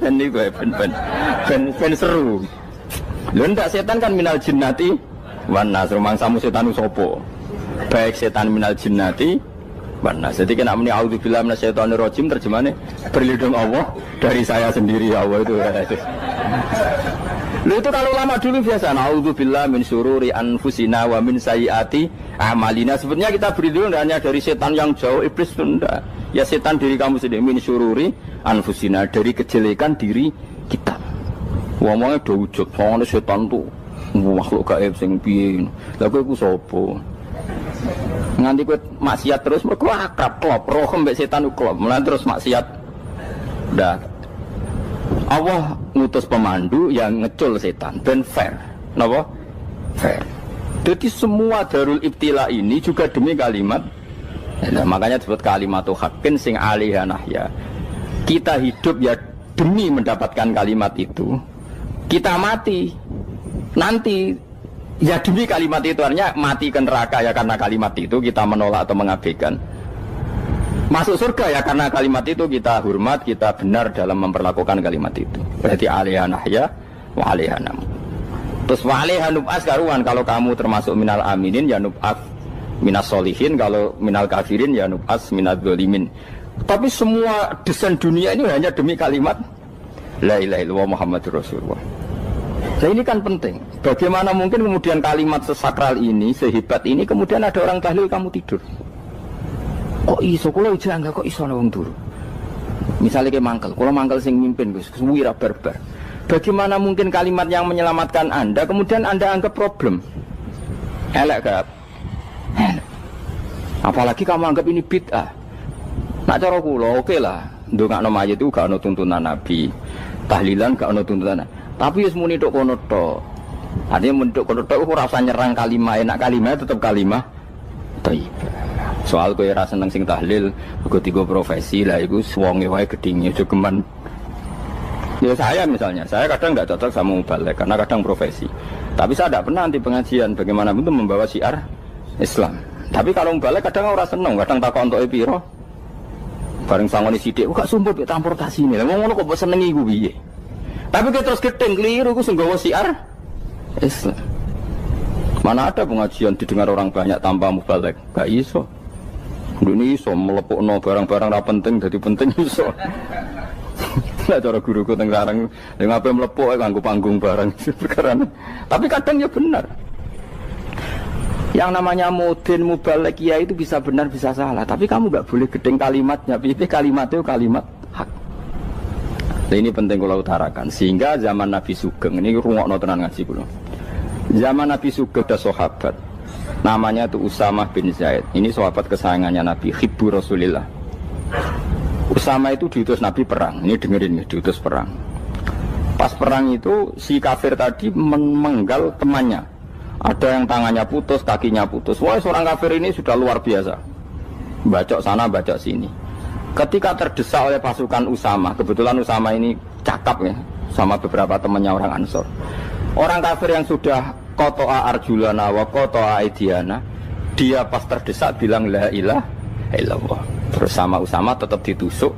ben seru. Lho ndak setan kan minal jinnati wan nas, rumangsamu setan usopo. Baik setan minal jinnati wan nas. Jadi kena muni auzubillahi minasyaitonir rajim terjemahane berlindung Allah dari saya sendiri ya Allah itu. Lho itu kalau lama dulu biasa auzubillahi min syururi anfusina wa min sayyiati amalina. Sebenarnya kita berlindung hanya dari setan yang jauh, iblis itu enggak. Ya setan diri kamu sendiri, min syururi anfusina, dari kejelekan diri kita. Wong-wonge do wujud, soalnya setan tuh makhluk gaib sing piye. Lah kowe ku sapa? Nganti kowe maksiat terus mergo akrab klop, roh mbek setan klop. Mulane terus maksiat. Dah. Allah ngutus pemandu yang ngecul setan ben fair. Napa? Fair. Jadi semua darul ibtila ini juga demi kalimat. Nah, makanya disebut kalimatul haqqin sing alaiha nahya. Kita hidup ya demi mendapatkan kalimat itu. Kita mati nanti ya demi kalimat itu, artinya mati ke neraka ya karena kalimat itu kita menolak atau mengabaikan. Masuk surga ya karena kalimat itu kita hormat, kita benar dalam memperlakukan kalimat itu. Berarti alaiha nahya wa alaiha nam. Terus wa alaiha nub'as karuan, kalau kamu termasuk minal aminin ya nub'as minas solihin, kalau minal kafirin ya nub'as minal zolimin. Tapi semua desain dunia ini hanya demi kalimat la ilaha illallah Muhammadur Rasulullah. Nah ini kan penting. Bagaimana mungkin kemudian kalimat sesakral ini, sehebat ini, kemudian ada orang tahlil kamu tidur. Kok iso kula janggal kok iso ana wong turu. Misale ke mangkel, kula mangkel sing mimpin Gus, suwira barbar. Bagaimana mungkin kalimat yang menyelamatkan Anda kemudian Anda anggap problem? Elek gak? Apalagi kamu anggap ini bid'ah. Nak cara kula oke lah, ndongakno mayit itu gak ono tuntunan Nabi. Tahlilan gak ono tuntunan. Tapi wis muni tok kono tok. Artinya menduk kono tok ora usah nyerang kalimah, enak kalimah tetap kalimah thayyibah. Soal kowe ora seneng sing tahlil, mergo tiga profesi lah iku wonge wae gedhinge jogeman. Ya saya misalnya, saya kadang enggak cocok sama mubalek karena kadang profesi. Tapi saya tidak pernah anti pengajian, bagaimana itu membawa syiar Islam. Tapi kalau mubalek kadang ora seneng, kadang takok entuk piro Bareng sangoni sithik kok sumput mek transportasi ini. Lah ngono kok mbok senengi iku piye? Tapi kita terus gedeng keliru ku sing gawa siar Islam. Mana ada pengajian didengar orang banyak tanpa mubalek? Gak iso. Ini iso melepukno barang-barang ra penting dadi penting iso. Lah cara guruku teng larang yang ngapain melepuk nganggo panggung barang perkara. Tapi kadang ya benar. Yang namanya mudin mubalek ya itu bisa benar bisa salah. Tapi kamu gak boleh gedeng kalimatnya. Pilih kalimat itu kalimat hak. Nah, ini penting kalau utarakan. Sehingga zaman Nabi Sugeng ini rungokno tenan ngaji kula. Zaman Nabi Sugeng ada sahabat. Namanya itu Usamah bin Zaid. Ini sahabat kesayangannya Nabi, hibbu Rasulillah. Usama itu diutus Nabi perang. Ini dengerin nih, diutus perang. Pas perang itu si kafir tadi memenggal temannya. Ada yang tangannya putus, kakinya putus. Wah, seorang kafir ini sudah luar biasa. Bacok sana, bacok sini. Ketika terdesak oleh pasukan Usama, kebetulan Usama ini cakap ya, sama beberapa temannya orang Ansor. Orang kafir yang sudah kotoa arjulana wa kotoa aidiana, dia pas terdesak bilang la ilaha illallah. Terus sama Usama tetap ditusuk,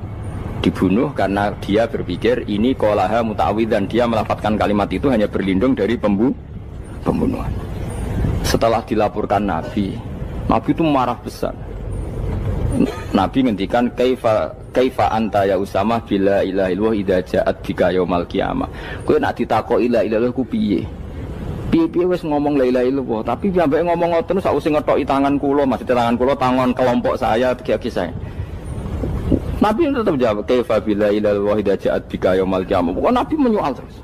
dibunuh karena dia berpikir ini qolaha muta'awid dan dia melafadzkan kalimat itu hanya berlindung dari pembunuhan. Setelah dilaporkan Nabi itu marah besar. Nabi ngendikan kaifa anta ya Usamah bila ilaha illallah idza ja'at bika yaumil qiyamah. Kowe nek ditakoki la ilaha illallah ku piye? Piye wis ngomong la ilaha illallah, tapi sampai ngomong ngoten sakwise ngetoki tangan kula, maksudnya tangan kula tangan kelompok saya, kaki saya. Nabi tetap jawab kaifa bila ilaha illallah idza ja'at bika yaumil qiyamah. Pokoknya Nabi menyoal terus.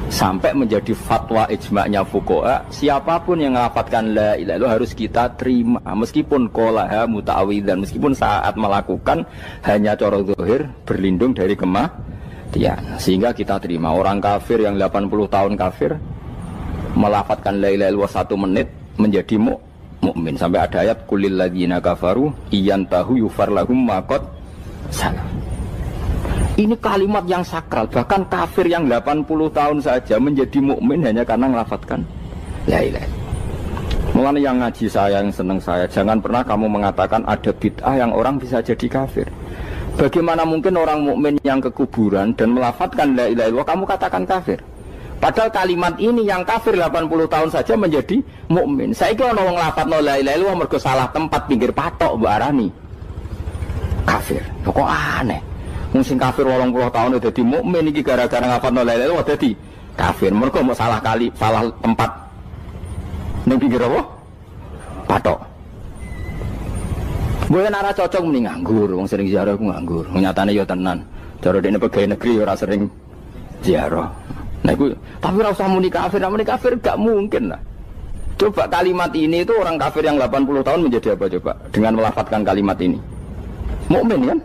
Sampai menjadi fatwa ijma'nya fuqaha, siapapun yang melafadzkan la ilaha illallah harus kita terima meskipun qolaha muta'awidzan, meskipun saat melakukan hanya cara zahir berlindung dari kematian, sehingga kita terima. Orang kafir yang 80 tahun kafir melafadzkan la ilaha illallah 1 menit menjadi mukmin. Sampai ada ayat kulil ladzina kafaru iyantahu yufar lahum ma qad salah. Ini kalimat yang sakral, bahkan kafir yang 80 tahun saja menjadi mukmin hanya karena melafadzkan la ilaha. Mulane yang ngaji saya, yang seneng saya, jangan pernah kamu mengatakan ada bid'ah yang orang bisa jadi kafir. Bagaimana mungkin orang mukmin yang ke kuburan dan melafadzkan la ilaha illallah kamu katakan kafir? Padahal kalimat ini yang kafir 80 tahun saja menjadi mukmin. Saiki ana wong lafadzno la ilaha illallah mergo salah tempat pinggir patok mbok arani kafir. Kok aneh. Mungkin kafir 80 tahun udah dadi mukmin iki gara-gara ngafalno la ilaha illallah dadi kafir. Mergo mau salah tempat ning pinggir apa? Patok. Mboten ora cocok muni nganggur, wong sering ziarah ku nganggur. Nyatane ya tenan. Cara dekne pegawai negeri ora sering ziarah. Nah iku tapi ora usah muni kafir gak mungkin lah. Coba kalimat ini itu orang kafir yang 80 tahun menjadi apa coba dengan melafadzkan kalimat ini? Mukmin kan?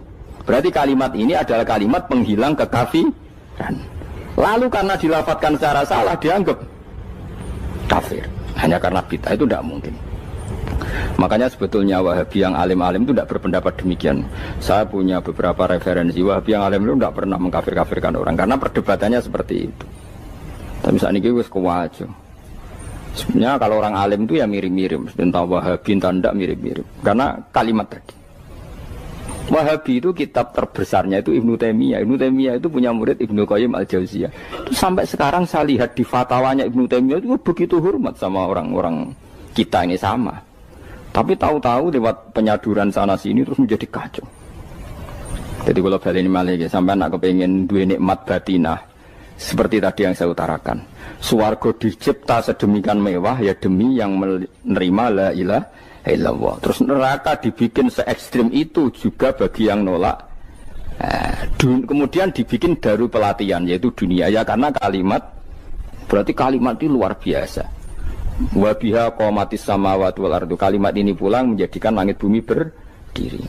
Berarti kalimat ini adalah kalimat penghilang kekafiran. Lalu karena dilafadzkan secara salah dianggap kafir. Hanya karena bid'ah itu tidak mungkin. Makanya sebetulnya Wahabi yang alim-alim itu tidak berpendapat demikian. Saya punya beberapa referensi Wahabi yang alim itu tidak pernah mengkafir-kafirkan orang karena perdebatannya seperti itu. Tapi saat ini wis kuwajo. Sebenarnya kalau orang alim itu ya mirip-mirip, entah Wahabi entah tidak mirip-mirip. Karena kalimat tadi. Wahabi itu kitab terbesarnya itu Ibnu Taimiyah. Ibnu Taimiyah itu punya murid Ibnu Qayyim Al-Jauziyah. Itu sampai sekarang saya lihat di fatwanya Ibnu Taimiyah itu begitu hormat sama orang-orang kita ini sama. Tapi tahu-tahu lewat penyaduran sana sini terus menjadi kacau. Jadi kalau balik ini malah sampai nak kepengen dua nikmat batinah seperti tadi yang saya utarakan. Swarga dicipta sedemikian mewah ya demi yang menerima la ilaha illallah. Terus neraka dibikin se-ekstrim itu juga bagi yang nolak. Kemudian dibikin daru pelatihan yaitu dunia ya karena kalimat berarti kalimat itu luar biasa. Wa biha qamatis samawati wal ardu. Kalimat ini pulang menjadikan langit bumi berdiri.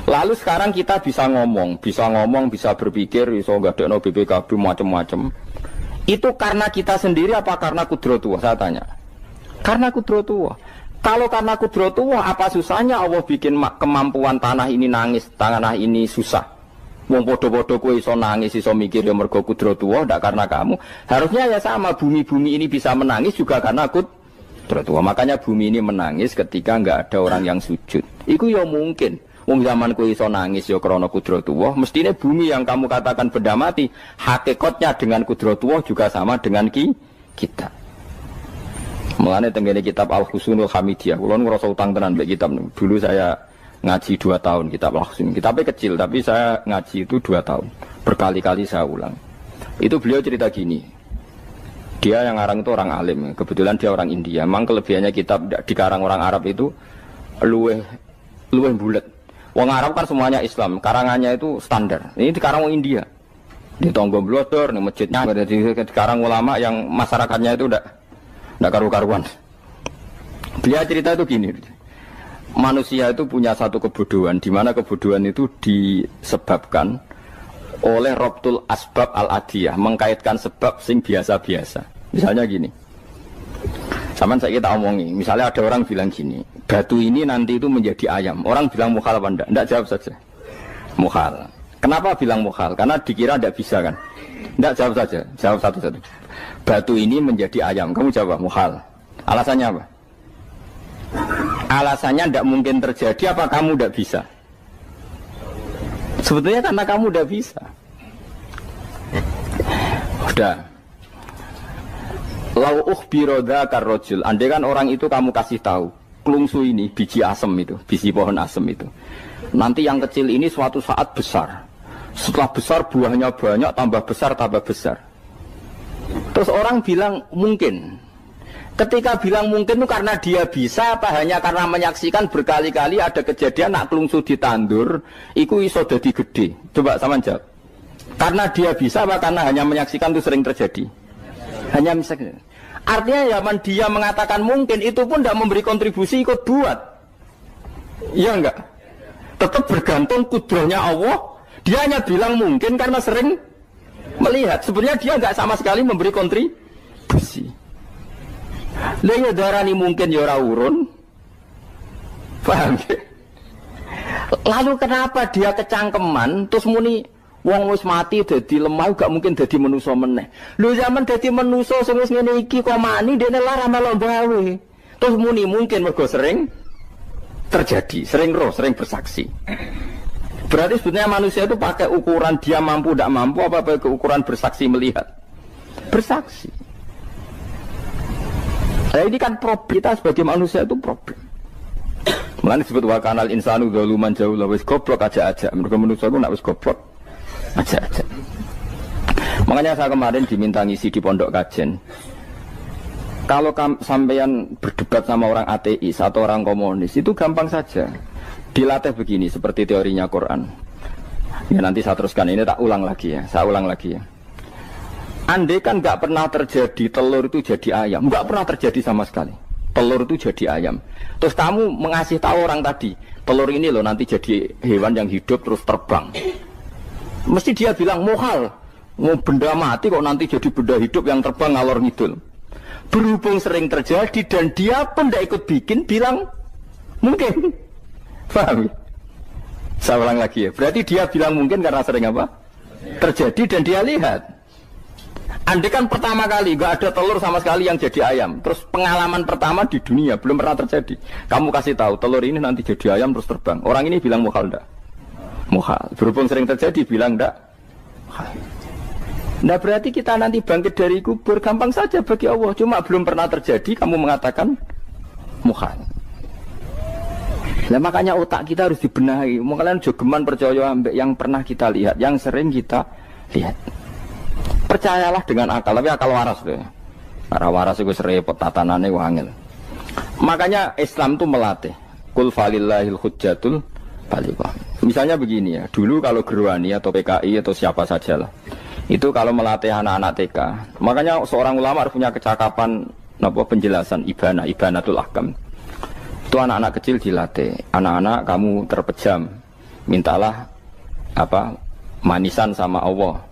Lalu sekarang kita bisa ngomong, bisa berpikir, bisa ngadekno BPKB macam-macam. Itu karena kita sendiri apa karena kudratullah? Saya tanya. Karena kudratullah. Kalau karena kudratullah, apa susahnya Allah bikin kemampuan tanah ini nangis, tanah ini susah. Wong podo-podo kowe iso nangis, iso mikir ya mergo kudratullah, ndak karena kamu. Harusnya ya sama, bumi-bumi ini bisa menangis juga karena kudratullah. Makanya bumi ini menangis ketika enggak ada orang yang sujud. Iku ya mungkin. Wong zaman kowe iso nangis ya krana kudratullah, mestine bumi yang kamu katakan benda mati, hakikatnya dengan kudratullah juga sama dengan kita. Mulane tenggene kitab Al-Husunul Hamidiyah, kula ngrasa utang tenan mbek kitab. Dulu saya ngaji 2 tahun kitab Al-Husun. Kitabnya kecil tapi saya ngaji itu 2 tahun. Berkali-kali saya ulang. Itu beliau cerita gini. Dia yang ngarang itu orang alim, kebetulan dia orang India. Memang kelebihannya kitab dikarang orang Arab itu luweh bulet. Wong Arab kan semuanya Islam, karangannya itu standar. Ini dikarang wong India. Di Tonggo Blodor, di masjidnya, dikarang ulama yang masyarakatnya itu udah karu-karuan. Dia cerita itu gini. Manusia itu punya satu kebodohan, di mana kebodohan itu disebabkan oleh Robtul Asbab Al-Adiyah, mengkaitkan sebab sing biasa-biasa. Misalnya gini. Sama saya kita omongi, misalnya ada orang bilang gini, batu ini nanti itu menjadi ayam. Orang bilang mukhal apa enggak? Enggak, jawab saja. Mukhal. Kenapa bilang mukhal? Karena dikira enggak bisa kan? Enggak, jawab saja. Jawab satu-satu. Batu ini menjadi ayam. Kamu jawab mukhal. Alasannya apa? Alasannya enggak mungkin terjadi apa kamu enggak bisa? Sebetulnya karena kamu enggak bisa. Udah. Lau ukhbiro dzakar rajul, andai kan orang itu kamu kasih tahu, klungsu ini biji asem itu, biji pohon asem itu. Nanti yang kecil ini suatu saat besar. Setelah besar buahnya banyak, tambah besar, tambah besar. Terus orang bilang mungkin. Ketika bilang mungkin itu karena dia bisa apa hanya karena menyaksikan berkali-kali ada kejadian nak klungsu ditandur, iku iso dadi gede. Coba sama jawab. Karena dia bisa apa karena hanya menyaksikan itu sering terjadi? Hanya misalnya, artinya zaman dia mengatakan mungkin itu pun tidak memberi kontribusi ikut buat, iya enggak? Tetap bergantung kudrahnya Allah. Dia hanya bilang mungkin karena sering melihat. Sebenarnya dia enggak sama sekali memberi kontribusi. Lalu darani mungkin ya ora urun, paham? Lalu kenapa dia kecangkeman terus muni? Wong wis mati dadi lemah gak mungkin dadi manusa meneh. Lho zaman dadi manusa sing wis ngene iki kok mani dene lara melok gawe. Terus muni mungkin mergo sering terjadi, sering roh, sering bersaksi. Berarti sebetulnya manusia itu pakai ukuran dia mampu tidak mampu apa pakai ukuran bersaksi melihat. Bersaksi. Nah, ini kan problem kita sebagai manusia itu problem. Mulane disebut wa kanal insanu dzaluman jahula wis goblok aja-aja. Mergo manusia itu nak wis goblok aja-aja. Makanya saya kemarin diminta ngisi di pondok kajen. Kalau sampean berdebat sama orang ateis atau orang komunis itu gampang saja. Dilatih begini seperti teorinya Quran. Ya nanti saya teruskan ini tak ulang lagi ya. Saya ulang lagi ya. Andai kan nggak pernah terjadi telur itu jadi ayam, nggak pernah terjadi sama sekali. Telur itu jadi ayam. Terus kamu mengasih tahu orang tadi, telur ini loh nanti jadi hewan yang hidup terus terbang. Mesti dia bilang mukhal, mau benda mati kok nanti jadi benda hidup yang terbang ngalor ngidul. Berhubung sering terjadi dan dia pun tidak ikut bikin, bilang mungkin. Paham? Saya ulang lagi ya. Berarti dia bilang mungkin karena sering apa? Terjadi dan dia lihat. Andai kan pertama kali nggak ada telur sama sekali yang jadi ayam, terus pengalaman pertama di dunia belum pernah terjadi. Kamu kasih tahu telur ini nanti jadi ayam terus terbang. Orang ini bilang mukhal enggak? Mukhal. Berhubung sering terjadi bilang enggak. Nah berarti kita nanti bangkit dari kubur gampang saja bagi Allah. Cuma belum pernah terjadi kamu mengatakan mukhal. Nah makanya otak kita harus dibenahi. Kalian jogeman percaya ambek yang pernah kita lihat, yang sering kita lihat. Percayalah dengan akal, tapi akal waras deh. Karena waras itu serempet tatanannya wangil. Makanya Islam itu melatih. Kul falillahil hujjatul balighah. Misalnya begini ya, dulu kalau Gerwani atau PKI atau siapa sajalah, itu kalau melatih anak-anak TK, makanya seorang ulama harus punya kecakapan penjelasan ibanatul ahkam. Itu anak-anak kecil dilatih. Anak-anak kamu terpejam, mintalah manisan sama Allah.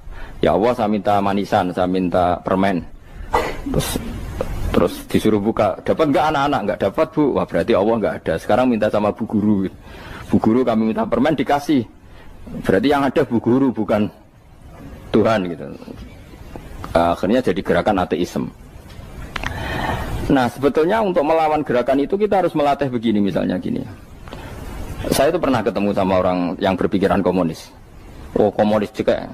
Ya Allah saya minta manisan, saya minta permen. Terus disuruh buka, dapat enggak anak-anak? Enggak dapat bu. Wah berarti Allah enggak ada. Sekarang minta sama bu guru. Bu guru kami minta permen dikasih. Berarti yang ada bu guru bukan Tuhan gitu. Akhirnya jadi gerakan ateisme. Nah sebetulnya untuk melawan gerakan itu kita harus melatih begini misalnya gini. Saya itu pernah ketemu sama orang yang berpikiran komunis. Oh komunis juga.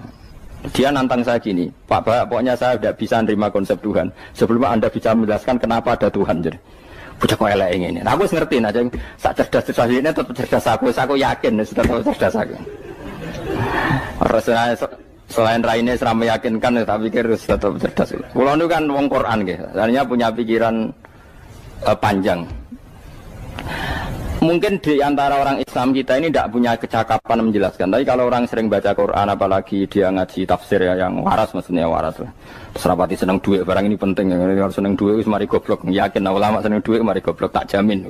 Dia nantang saya gini, Pak, pokoknya saya tidak bisa nerima konsep Tuhan sebelum Anda bisa menjelaskan kenapa ada Tuhan. Jadi, bocah kok elek ini. Nah, aku ngerti aja, sak cerdas ini tetap cerdas aku yakin tetap cerdas aku. Rasanya selain raine serama meyakinkan, tapi pikir tetap cerdas. Kulo itu kan wong Quran gitu, artinya punya pikiran panjang. Mungkin di antara orang Islam kita ini tidak punya kecakapan menjelaskan. Tapi kalau orang sering baca Quran, apalagi dia ngaji tafsir ya, yang waras maksudnya waras. Terus rapati seneng duit, barang ini penting. Harus seneng duit, mari goblok. Yakin ulama seneng duit, mari goblok. Tak jamin.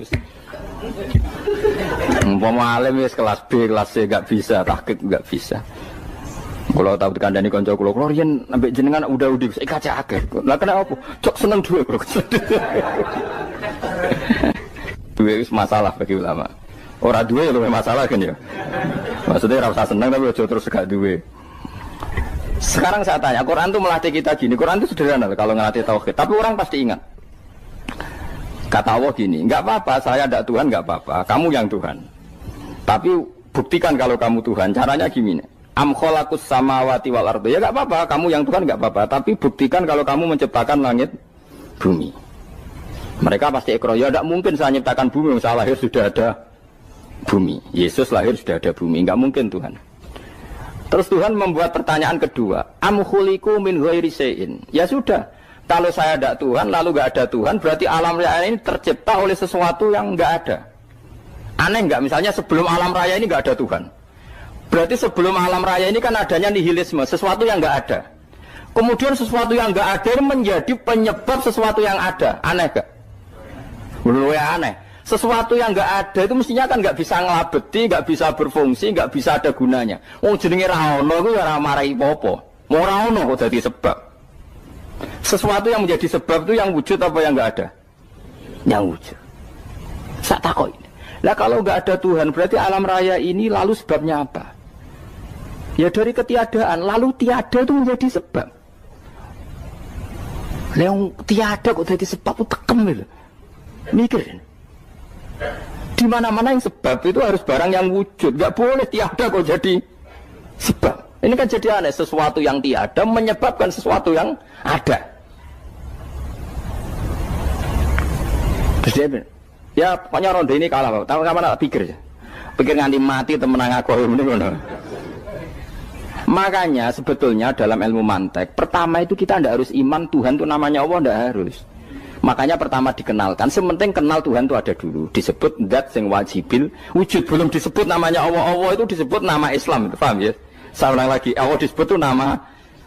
Umpama alim wis kelas B, kelas C gak bisa, tahqiq gak bisa. Kalau tahu dikandani konco kulo riyen ambek jenengan udah kaca akeh. Lah kenapa? Cok seneng duit, bro. Duit itu masalah bagi ulama. Orang duit itu masalah kan ya. Maksudnya rasa senang tapi ojo terus gak duit. Sekarang saya tanya, Quran itu melatih kita gini. Quran itu sederhana kalau ngelatih tauhid. Tapi orang pasti ingat. Kata Allah gini, nggak apa-apa, saya ada Tuhan nggak apa-apa. Kamu yang Tuhan. Tapi buktikan kalau kamu Tuhan. Caranya gini. Am khalaqus samawati wal ardi. Ya nggak apa-apa, kamu yang Tuhan nggak apa-apa. Tapi buktikan kalau kamu menciptakan langit, bumi. Mereka pasti ikrar, ya tidak mungkin saya menciptakan bumi, saya lahir sudah ada bumi. Yesus lahir sudah ada bumi, nggak mungkin Tuhan. Terus Tuhan membuat pertanyaan kedua, am khuliqu min ghairi syai'in. Ya sudah, kalau saya ada Tuhan, lalu nggak ada Tuhan, berarti alam raya ini tercipta oleh sesuatu yang nggak ada. Aneh nggak? Misalnya sebelum alam raya ini nggak ada Tuhan. Berarti sebelum alam raya ini kan adanya nihilisme, sesuatu yang nggak ada. Kemudian sesuatu yang nggak ada menjadi penyebab sesuatu yang ada. Aneh nggak? Luwe aneh. Sesuatu yang nggak ada itu mestinya kan nggak bisa ngelabeti, nggak bisa berfungsi, nggak bisa ada gunanya. Wong jenenge ra ono iku ya ora marai apa-apa. Mau ra ono kok dadi sebab. Sesuatu yang menjadi sebab itu yang wujud apa yang nggak ada? Yang wujud. Sak takok ini. Lah kalau nggak ada Tuhan berarti alam raya ini lalu sebabnya apa? Ya dari ketiadaan, lalu tiada itu menjadi sebab. Yang tiada kok jadi sebab itu tekem gitu. Mikir. Di mana-mana yang sebab itu harus barang yang wujud, nggak boleh tiada kok jadi sebab. Ini kan jadi aneh, sesuatu yang tiada menyebabkan sesuatu yang ada. Terus dia, ya pokoknya ronde ini kalah, Pak. Tahu kapan tak pikir ya? Pikir nganti mati temenang aku ini ngono. Makanya sebetulnya dalam ilmu mantek, pertama itu kita tidak harus iman Tuhan itu namanya Allah, tidak harus. Makanya pertama dikenalkan, sementing kenal Tuhan itu ada dulu. Disebut zat sing wajibil wujud, belum disebut namanya Allah. Allah itu disebut nama Islam, paham ya? Saya ulang lagi, Allah disebut itu nama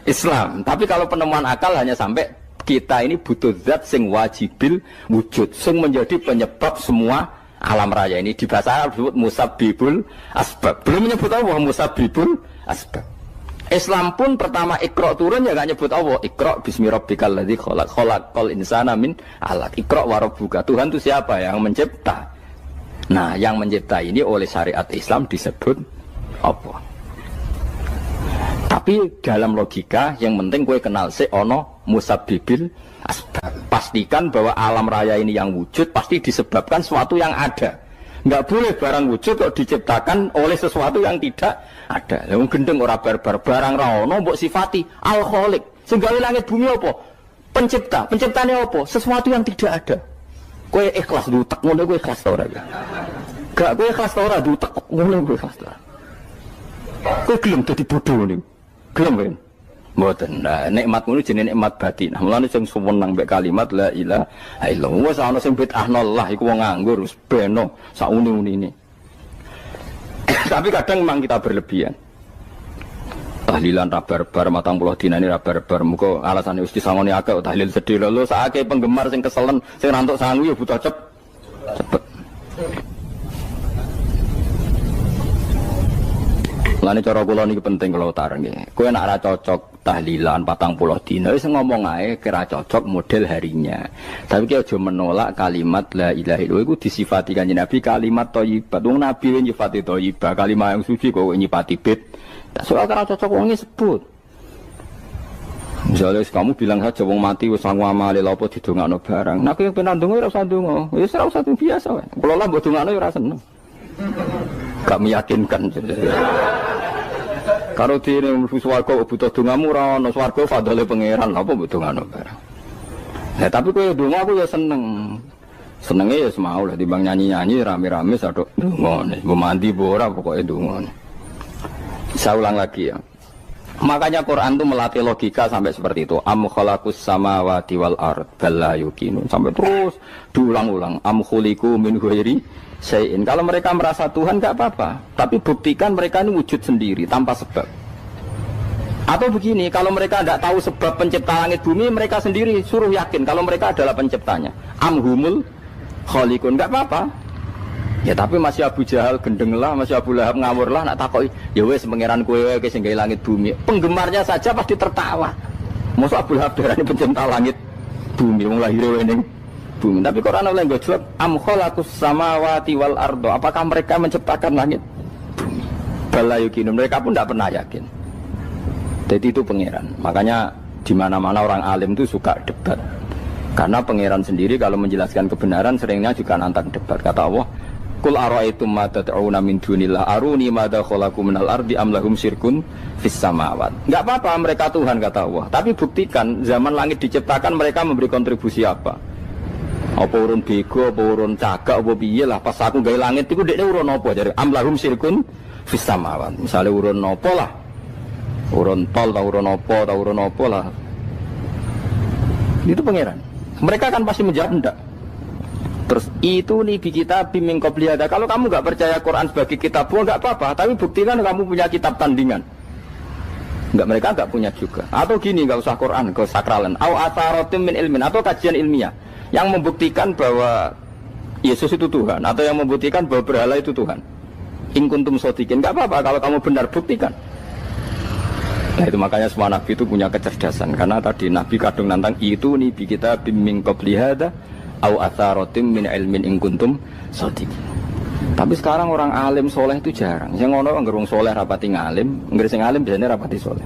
Islam. Tapi kalau penemuan akal hanya sampai kita ini butuh zat sing wajibil wujud, sing menjadi penyebab semua alam raya ini. Di bahasa Arab disebut musabbibul asbab. Belum menyebut Allah musabbibul asbab. Islam pun pertama Iqra turun ya gak nyebut Allah. Iqra bismi rabbikal ladzi khalaq, khalaqal insana min 'alaq. Iqra wa rabbuka. Tuhan itu siapa? Yang mencipta. Nah, yang mencipta ini oleh syariat Islam disebut apa? Tapi dalam logika yang penting kowe kenal sik ana musabbibil asbab. Pastikan bahwa alam raya ini yang wujud pasti disebabkan sesuatu yang ada. Enggak boleh barang wujud kok diciptakan oleh sesuatu yang tidak ada. Lah gendeng ora barbar barang ra ono mbok sifati al-khaliq. Sing gawe langit bumi apa? Pencipta. Penciptane apa? Sesuatu yang tidak ada. Kowe ikhlas dutek ngono kowe ikhlas ta ora? Gak kowe ikhlas ta ora dutek ngono kowe ikhlas ta. Kowe gelem dadi bodho niku. Gelem kan? Mboten. Nah, nikmat ngono jenenge nikmat batin. Mulane sing suwenang mbek kalimat la ilaha illallah. Wes ana sing bid'ahnallah iku wong nganggur wis beno sauni-unine. Tapi kadang memang kita berlebihan. Tahlilan ra barbar 40 dinane ra barbar. Muga alasane wis disangoni akeh tahlil sedih lho sakake penggemar sing keselen sing rantuk sangu ya butuh cepet. Lane cara kula niki penting kula utara nggih. Kowe nek ora cocok tahlilan 40 dina wis ngomong ae kira cocok model harinya. Tapi ki aja menolak kalimat la ilaha illallah iku disifati Kanjeng Nabi kalimat thayyibah. Wong Nabi nyifati thayyibah, kalimat yang suci kok nyifati bid. Tak soal kira cocok wong sebut. Misalnya kamu bilang saja wong mati wis sangu amale lha apa didongakno barang. Nek kowe pengen ndonga ora usah ndonga. Wis ora usah biasa wae. Kula lah mbok dongakno ora seneng. gak meyakinkan. Karo dene mlebu swarga butuh dongamu ora ono swarga fadhole pangeran apa mbok dongano barang. Nah, tapi kowe donga aku ya seneng. Senenge ya semau lah timbang nyanyi-nyanyi rame-rame sadok donga. Mbok mandi mbok ora pokoke donga. Saya ulang lagi ya. Makanya Quran itu melatih logika sampai seperti itu. Am khalaqus samawati wal ard bal la yuqinun. Sampai terus diulang-ulang. Am khuliqu min ghairi syai'in. Kalau mereka merasa Tuhan enggak apa-apa, tapi buktikan mereka ini wujud sendiri tanpa sebab. Atau begini, kalau mereka tidak tahu sebab pencipta langit bumi, mereka sendiri suruh yakin kalau mereka adalah penciptanya. Am humul khaliqun, enggak apa-apa. Ya tapi masih Abu Jahal gendeng lah, masih Abu Lahab ngawur lah, nak takoki, ya wes pangeran kowe wae sing gawe langit bumi. Penggemarnya saja pasti tertawa. Mosok Abu Lahab darani pencipta langit bumi, wong lahir wae ning bumi. Tapi Quran oleh nggo jawab, am khalaqus samawati wal ardo. Apakah mereka menciptakan langit bumi? Bala yuqinun, mereka pun tidak pernah yakin. Jadi itu pangeran. Makanya di mana-mana orang alim itu suka debat. Karena pangeran sendiri kalau menjelaskan kebenaran seringnya juga nantang debat. Kata Allah, Qul ara'aytum ma tad'una min dunillah aruni madza khalaqu minal ardi am lahum syirkun fis samawat. Enggak apa-apa mereka Tuhan kata Allah, tapi buktikan zaman langit diciptakan mereka memberi kontribusi apa? Apa urun bego, apa urun cagak, apa piye lah pas aku gawe langit iku dekne urun apa jare am lahum syirkun fis samawat. Misale urun apa lah? Urun tol ta urun apa lah. Itu pangeran. Mereka kan pasti menjawab enggak. Terus itu nih kita biming qobliyada. Kalau kamu nggak percaya Quran sebagai kitab, nggak apa-apa. Tapi buktikan kamu punya kitab tandingan. Nggak, mereka nggak punya juga. Atau gini, nggak usah Quran, nggak sakralan. Au atharotim min ilmin, atau kajian ilmiah yang membuktikan bahwa Yesus itu Tuhan, atau yang membuktikan bahwa berhala itu Tuhan. In kuntum shodiqin, nggak apa-apa. Kalau kamu benar buktikan. Nah itu makanya semua nabi itu punya kecerdasan. Karena tadi nabi kadung nantang itu nih kita biming qobliyada. Au atharatim min ilmin in kuntum shodiqin. Tapi sekarang orang alim soleh itu jarang. Yang ngono anggere wong soleh rapati ngalim, anggere sing alim biasanya rapati soleh.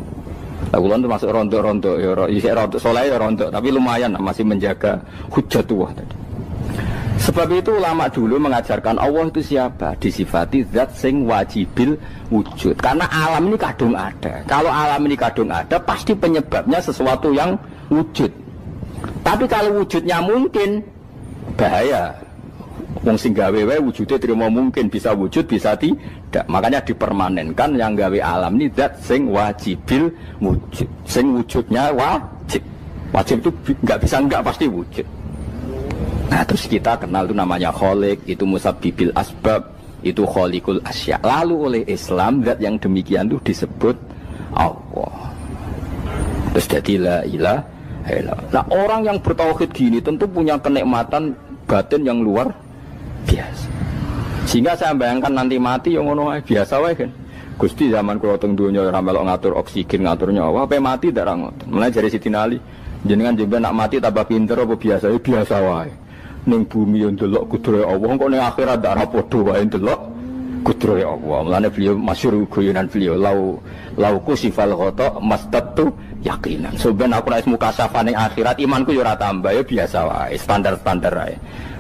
Lah kula itu masuk rontok-rontok ya isih rontok soleh ya rontok, tapi lumayan masih menjaga hujjatullah tadi. Sebab itu ulama dulu mengajarkan Allah itu siapa? Disifati zat sing wajibil wujud. Karena alam ini kadung ada. Kalau alam ini kadung ada, pasti penyebabnya sesuatu yang wujud. Tapi kalau wujudnya mungkin bahaya. Wong sing gawe wae wujude terima mungkin bisa wujud bisa tidak. Makanya dipermanenkan yang gawe alam ini zat sing wajibil wujud. Sing wujudnya wajib. Wajib itu enggak bisa enggak pasti wujud. Nah, terus kita kenal itu namanya khaliq, itu musabbibil asbab, itu khaliqul asya. Lalu oleh Islam zat yang demikian itu disebut Allah. Terus jadi la ilaha illallah. Nah, orang yang bertauhid gini tentu punya kenikmatan batin yang luar biasa. Sehingga saya bayangkan nanti mati yang ngono biasa wae kan. Gusti zaman kula teng donya ora melok ngatur oksigen, ngatur nyawa, ape mati ndak ra ngoten. Mulai dari Sidina Ali, jenengan juga nak mati tambah pinter apa biasa? Ya biasa wae. Ning bumi yo ndelok kudrohe Allah, kok ning akhirat ndak ra padha wae ndelok kudrohe Allah. Mulane beliau masyhur guyonan beliau lau kusifal ghata mastatu yakinan. Soben aku nek mukasafah ning akhirat imanku yo ora tambah ya biasa wae, standar-standar wae.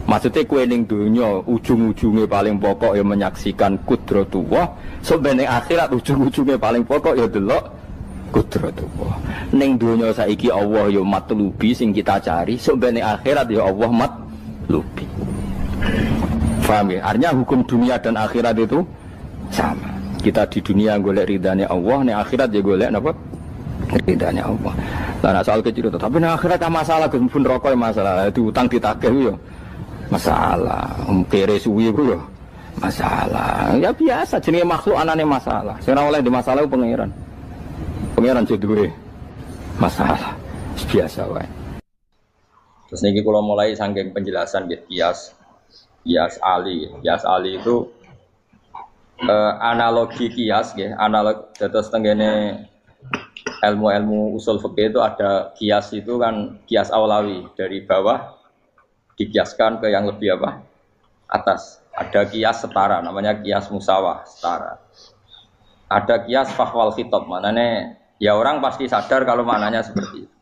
Maksudnya kue ning dunya ujung-ujungnya paling pokok ya menyaksikan kudratullah. Soben ning akhirat ujung-ujungnya paling pokok ya delok kudratullah. Ning dunya saiki Allah ya matlubi sing kita cari, soben ning akhirat ya Allah matlubi. Paham ya? Artinya hukum dunia dan akhirat itu sama. Kita di dunia golek ridhanya Allah, ning akhirat ya golek napa? Ridhanya Allah. Lah nek soal kecil itu, tapi ning akhirat tak masalah, Gus pun rokok masalah, itu utang ditagih yo. Masalah, kere suwi ku yo. Masalah. Ya biasa jenenge makhluk anane masalah. Sing ora oleh di masalah pangeran. Pangeran duwe masalah. Biasa wae. Terus niki kula mulai saking penjelasan nggih kias Ali. Kias Ali itu analogi kias nggih, analog dados tenggene ilmu-ilmu usul fikih itu ada kias itu kan kias aulawi dari bawah dikiaskan ke yang lebih apa? Atas. Ada kias setara namanya kias musawah setara. Ada kias fahwal khitab, maknanya ya orang pasti sadar kalau maknanya seperti itu.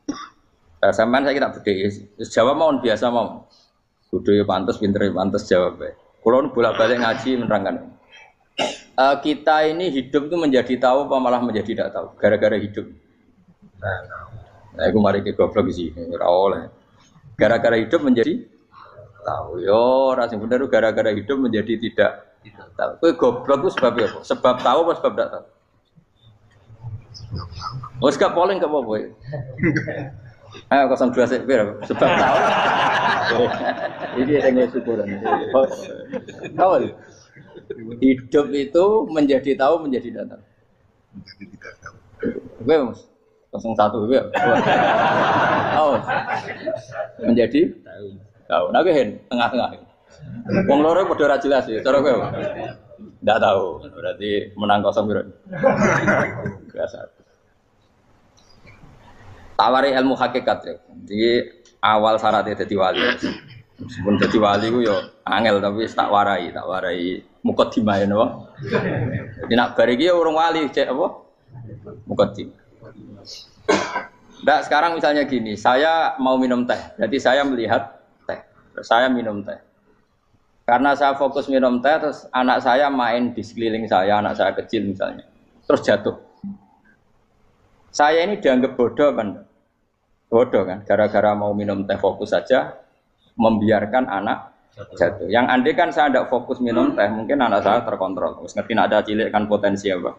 Sampean saya kira beda. Jawab mau biasa mau. Kudu ya pantes, pinter ya pantes jawab. Kulo bolak-balik ngaji menerangkan. Kita ini hidup itu menjadi tahu apa malah menjadi tidak tahu gara-gara hidup. Nah, aku mari ke goblok sih, ora oleh. Gara-gara hidup menjadi tahu. Yo, ora sing bener gara-gara hidup menjadi tidak tahu. Kowe goblok itu sebab apa? Sebab tahu apa sebab tidak tahu? Wes gak polling gak apa-apa. Ayo 02 sik sebab tahu. Ini yang syukuran. Tahu. Hidup itu menjadi tahu menjadi tidak tahu. Menjadi tidak tahu. Oke, Mas. 01 ya. Oh. Menjadi tahu. Nah, tengah-tengah. Wong loro padha ora jelas ya, cara kowe. Ndak tahu. Berarti menang 0 piro. Biasa. Tawari ilmu hakikat ya. Jadi awal syaratnya dadi wali. Meskipun dadi wali ku yo angel tapi tak warai mukadimah ya napa. Jadi nak bar iki urung wali cek apa? Mukadimah. Ndak sekarang misalnya gini, saya mau minum teh. Jadi saya melihat teh. Saya minum teh. Karena saya fokus minum teh terus anak saya main di sekeliling saya, anak saya kecil misalnya. Terus jatuh. Saya ini dianggap bodoh kan? Bodoh kan? Gara-gara mau minum teh fokus saja membiarkan anak jatuh. Yang andai kan saya tidak fokus minum teh, mungkin anak saya terkontrol. Terus ngerti ada cilik kan potensi apa?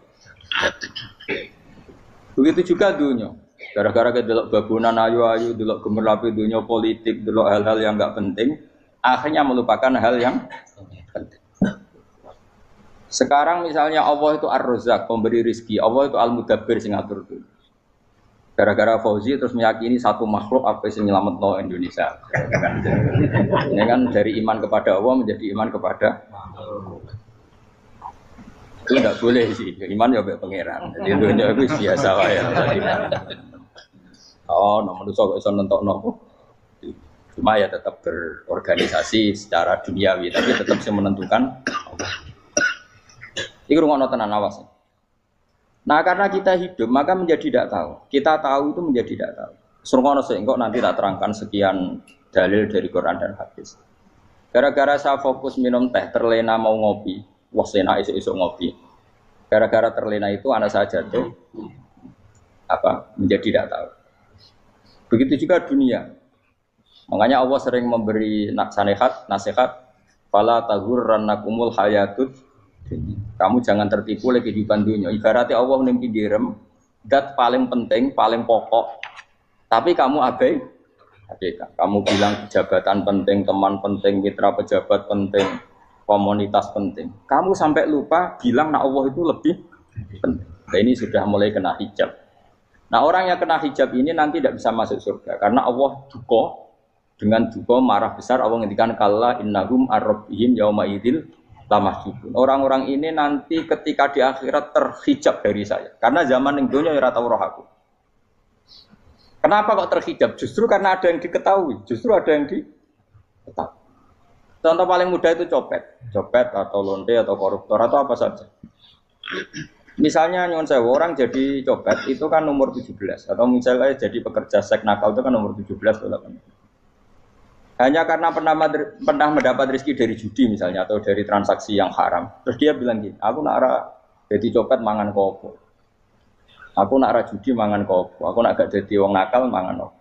Begitu juga dunia. Gara-gara delok babunan ayu-ayu, delok gemerlapi dunia politik, delok hal-hal yang enggak penting, akhirnya melupakan hal yang penting. Sekarang misalnya Allah itu Ar-Razzaq, pemberi rizki, Allah itu Al-Mudabbir sing ngatur dunia. Gara-gara Fauzi terus meyakini satu makhluk apa yang nyelametno Indonesia. Ini kan dari iman kepada Allah menjadi iman kepada itu tidak boleh sih. Iman ya baik pangeran. Jadi dunia itu biasa wae. Oh, nomor itu kok iso nentokno. Cuma ya tetap berorganisasi secara duniawi, tapi tetap sih menentukan. Iki rungono tenan awas. Nah karena kita hidup maka menjadi tidak tahu. Kita tahu itu menjadi tidak tahu. Surungono sehingga nanti tak terangkan sekian dalil dari Quran dan hadis. Gara-gara saya fokus minum teh, terlena mau ngopi, wah sena isu ngopi. Gara-gara terlena itu anak saya jatuh, menjadi tidak tahu. Begitu juga dunia. Makanya Allah sering memberi nasihat, fala taghurrannakumul hayatud. Kamu jangan tertipu oleh kehidupan dunia. Ibaratnya Allah menimpi direm, dat paling penting, paling pokok. Tapi kamu abaikan. Kamu bilang jabatan penting, teman penting, mitra pejabat penting, komunitas penting. Kamu sampai lupa bilang nah Allah itu lebih penting. Nah, ini sudah mulai kena hijab. Nah orang yang kena hijab ini nanti tidak bisa masuk surga karena Allah duka dengan duka marah besar. Allah ngendikan kalla innahum ar-rabbihim yauma idzil lamahjubun. Orang-orang ini nanti ketika di akhirat terhijab dari saya. Karena zaman yang dunia ora tau roh aku. Kenapa kok terhijab? Justru karena ada yang diketahui. Justru ada yang diketahui. Contoh paling mudah itu copet atau lonte atau koruptor atau apa saja. Misalnya nyuwun sewu orang jadi copet itu kan umur 17 atau misalnya jadi pekerja seks nakal itu kan umur 17 atau 18. Hanya karena pernah mendapat rezeki dari judi misalnya atau dari transaksi yang haram. Terus dia bilang gini, aku nak jadi copet mangan kopo. Aku nak judi mangan kopo. Aku nak gak jadi wong nakal mangan kopo.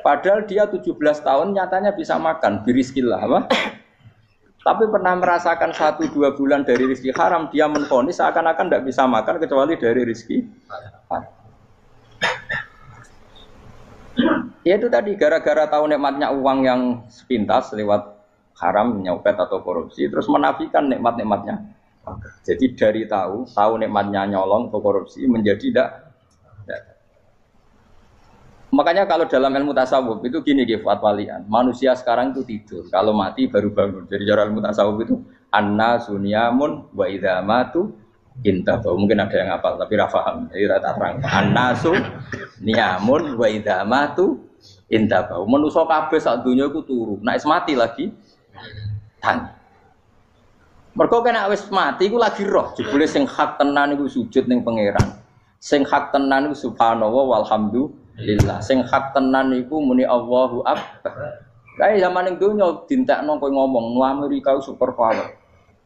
Padahal dia 17 tahun nyatanya bisa makan, birizkillah apa? Tapi pernah merasakan 1-2 bulan dari rezeki haram, dia menvonis seakan-akan tidak bisa makan kecuali dari rezeki haram. Ya itu tadi gara-gara tahu nikmatnya uang yang sepintas lewat haram, nyopet atau korupsi, terus menafikan nikmat-nikmatnya. Jadi dari tahu nikmatnya nyolong atau korupsi menjadi tidak. Makanya kalau dalam ilmu tasawuf itu gini Fuad Walian, manusia sekarang itu tidur, kalau mati baru bangun. Jadi cara ilmu tasawuf itu annasu niyamun wa idza matu intabu. Mungkin ada yang hafal tapi ra paham. Jadi rata terang. Annasu niyamun wa idza matu intabu. Manusa kabeh sak donya iku turu. Nek mati lagi tangi. Mergo kena wis mati iku lagi roh. Jebule sing hak tenan iku sujud ning pangeran. Sing hak tenan iku subhanallah walhamdulillah. Sing hak tenan iku muni Allahu akbar. Kae zaman ning donya dintekno kowe ngomong, "Nu Amerika super power."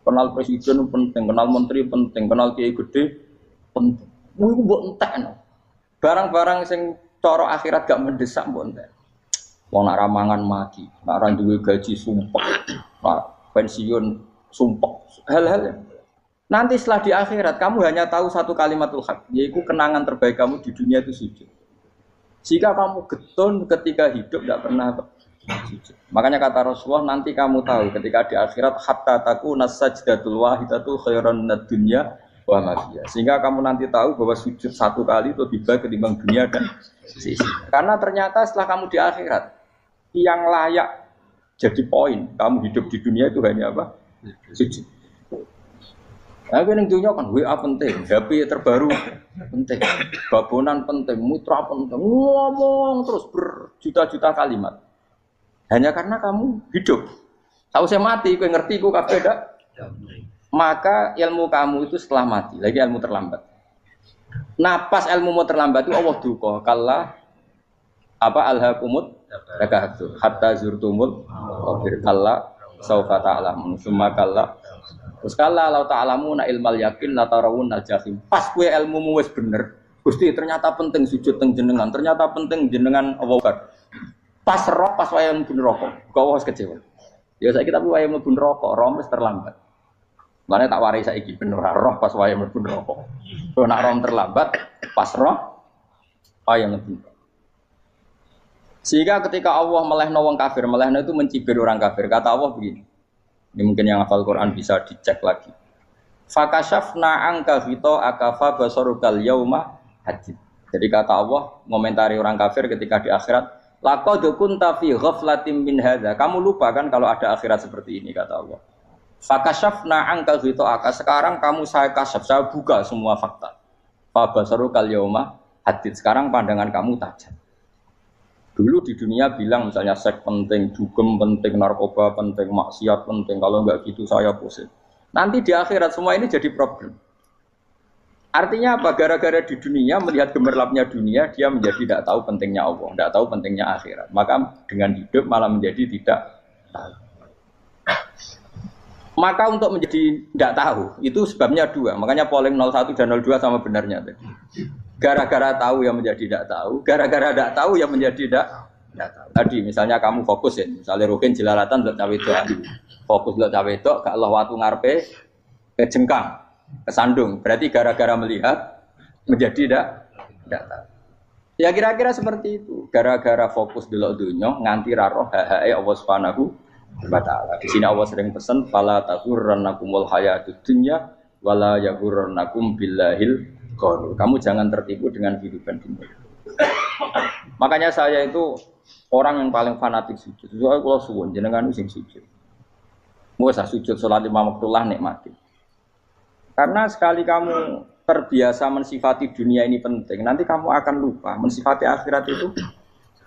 Kenal presiden penting, kenal menteri penting, kenal kiai gede penting. Iku mbok entekno. Barang-barang sing cara akhirat gak mendesak mbok entek. Wong nak ramangan mati, nak ra duwe gaji sumpek, pensiun sumpek. Hal-hal nanti setelah di akhirat kamu hanya tahu satu kalimatul haq, yaitu kenangan terbaik kamu di dunia itu sujud. Jika kamu getun ketika hidup tidak pernah sujud. Makanya kata Rasulullah, nanti kamu tahu ketika di akhirat hatta takuna sajdatul wahidatu khairan minad dunya wa ma fiha. Sehingga kamu nanti tahu bahwa sujud satu kali itu lebih baik ketimbang dunia dan sisi. Karena ternyata setelah kamu di akhirat yang layak jadi poin kamu hidup di dunia itu hanya apa? Sujud. Nah, yang dunia kan WA penting, HP terbaru penting, babonan penting, mitra penting, ngomong terus berjuta-juta kalimat. Hanya karena kamu hidup. Tahu saya mati, kau ngerti, kau kabeh dak. Maka ilmu kamu itu setelah mati, lagi ilmu terlambat. Nah, pas ilmu mau terlambat itu Allah duka, kalla apa alhaqumut takahtur hatta zurtumul qabir kalla saufa ta'lamun summa kalla. Terus kala lau ta'lamuna ilmal yakin la tarawunnal jahim. Pas kowe ilmumu wis bener, Gusti ternyata penting sujud teng jenengan, ternyata penting jenengan Allah. Pas roh pas waya mlebu neraka, kok wis kecewa. Ya saiki tapi waya mlebu neraka, roh wis terlambat. Mane tak warai saiki bener roh pas waya mlebu neraka. Kok nak roh terlambat, pas roh waya mlebu. Sehingga ketika Allah melehno wong kafir, melehno itu mencibir orang kafir. Kata Allah begini. Ini mungkin yang hafal Quran bisa dicek lagi. Fakashafna angka fito akafa basarukal yauma hadid. Jadi kata Allah ngomentari orang kafir ketika di akhirat, laqad kunta fi ghaflatin min hadza. Kamu lupa kan kalau ada akhirat seperti ini kata Allah. Fakashafna angka fito aka. Sekarang kamu saya kasyaf, saya buka semua fakta. Fa basarukal yauma hadid. Sekarang pandangan kamu tajam. Dulu di dunia bilang misalnya seks penting, dugem penting, narkoba penting, maksiat penting. Kalau enggak gitu saya pusing. Nanti di akhirat semua ini jadi problem. Artinya apa? Gara-gara di dunia melihat gemerlapnya dunia, dia menjadi tidak tahu pentingnya Allah, tidak tahu pentingnya akhirat. Maka dengan hidup malah menjadi tidak tahu. Maka untuk menjadi tidak tahu itu sebabnya dua. Makanya polling 01 dan 02 sama benarnya tadi. Gara-gara tahu yang menjadi tidak tahu, gara-gara tidak tahu yang menjadi tidak tahu. Tadi misalnya kamu fokus ya, misalnya Rukin jelalatan untuk cawe itu, fokus untuk cawe itu, gak Allah waktu ngarepe kejengkang, kesandung. Berarti gara-gara melihat menjadi tidak tahu. Ya kira-kira seperti itu. Gara-gara fokus delok dunya nganti raro hahae Allah Subhanahu wa taala. Di sini Allah sering pesan fala taghurrannakumul hayatud dunya wala yaghurrannakum billahil ghurur. Kamu jangan tertipu dengan kehidupan dunia. Makanya saya itu orang yang paling fanatik sujud. Soalnya kalau suwun jenengan sing sujud. Mau usah sujud salat 5 waktullah nikmati. Karena sekali kamu terbiasa mensifati dunia ini penting, nanti kamu akan lupa mensifati akhirat itu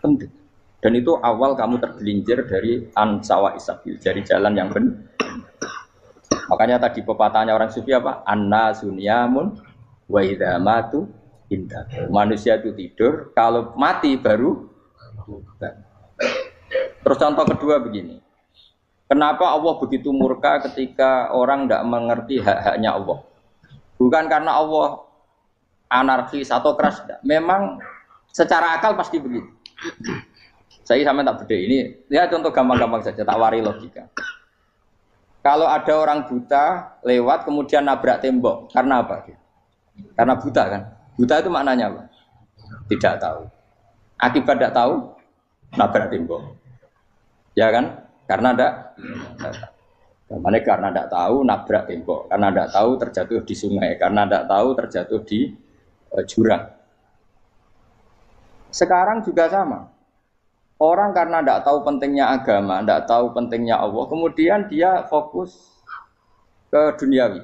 penting. Dan itu awal kamu tergelincir dari ansawa isabil, dari jalan yang benar. Makanya tadi pepatahnya orang sufi apa? An-nasunyamun wa idza matu indah. Manusia itu tidur, kalau mati baru. Terus contoh kedua begini. Kenapa Allah begitu murka ketika orang tidak mengerti hak-haknya Allah? Bukan karena Allah anarkis atau keras, tidak. Memang secara akal pasti begitu. Saya sampai tak beda ini. Lihat contoh gampang-gampang saja, tak wari logika. Kalau ada orang buta lewat kemudian nabrak tembok, karena apa? Karena buta kan? Buta itu maknanya apa? Tidak tahu. Akibat tidak tahu, nabrak tembok. Ya kan? Karena tidak tahu. Karena tidak tahu, nabrak tembok. Karena tidak tahu, terjatuh di sungai. Karena tidak tahu, terjatuh di jurang. Sekarang juga sama. Orang karena tidak tahu pentingnya agama, tidak tahu pentingnya Allah, kemudian dia fokus ke duniawi.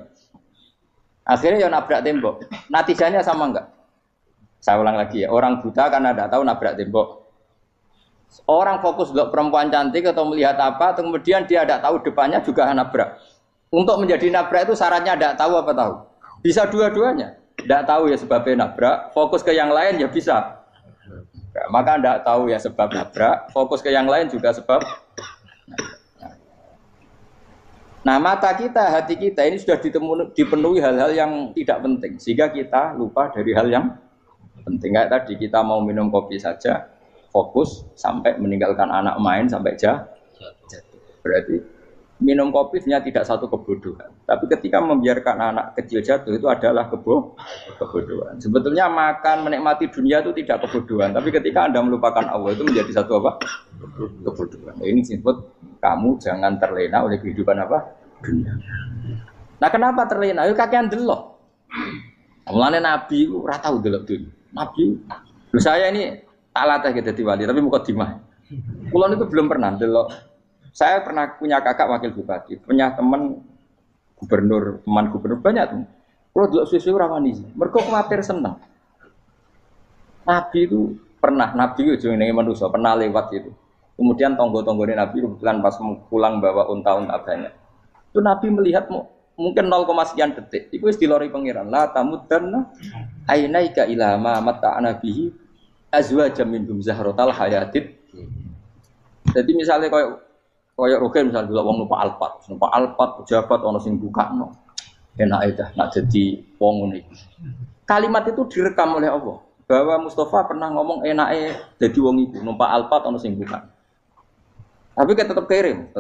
Akhirnya ya nabrak tembok. Natijanya sama enggak? Saya ulang lagi ya, orang buta karena tidak tahu nabrak tembok. Orang fokus untuk perempuan cantik atau melihat apa, kemudian dia tidak tahu depannya juga nabrak. Untuk menjadi nabrak itu syaratnya tidak tahu apa tahu? Bisa dua-duanya. Tidak tahu ya sebabnya nabrak, fokus ke yang lain ya bisa. Maka tidak tahu ya sebab nabrak, fokus ke yang lain juga sebab. Nah mata kita, hati kita ini sudah dipenuhi hal-hal yang tidak penting, sehingga kita lupa dari hal yang penting. Kayak tadi kita mau minum kopi saja, fokus sampai meninggalkan anak main sampai jatuh. Berarti minum kopi sebenarnya tidak satu kebodohan, tapi ketika membiarkan anak kecil jatuh itu adalah kebodohan. Sebetulnya makan menikmati dunia itu tidak kebodohan, tapi ketika Anda melupakan Allah itu menjadi satu apa? Kebodohan. Ini disebut kamu jangan terlena oleh kehidupan apa? Dunia. Nah kenapa terlena? Itu kakean delok. Mulane Nabi itu ora tau delok dunia. Nabi, saya ini tak latih gitu wali, tapi mukadimah. Kulon itu belum pernah delok. Saya pernah punya kakak wakil bupati, punya teman gubernur, teman gubernur banyak tuh. Kalau delok susu ora wani, mergo kuwatir seneng. Nabi itu pernah, Nabi itu jenenge manusia, pernah lewat itu. Kemudian tonggo-tonggone Nabi kebetulan pas pulang bawa unta-unta banyak. Itu Nabi melihat mungkin 0, sekian detik. Itu wis dilori pangeran. La tamuddanna ainaika ila ma mata'ana bihi azwajam minhum zahratal hayatid. Jadi misalnya kayak Rogen misalnya dulu wong numpak Alphard pejabat ana sing bukakno. Enake dah nak jadi wong ngene iki. Kalimat itu direkam oleh Allah bahwa Mustafa pernah ngomong enake dadi wong iku numpak Alphard ana sing bukak. Tapi kan tetap kirim.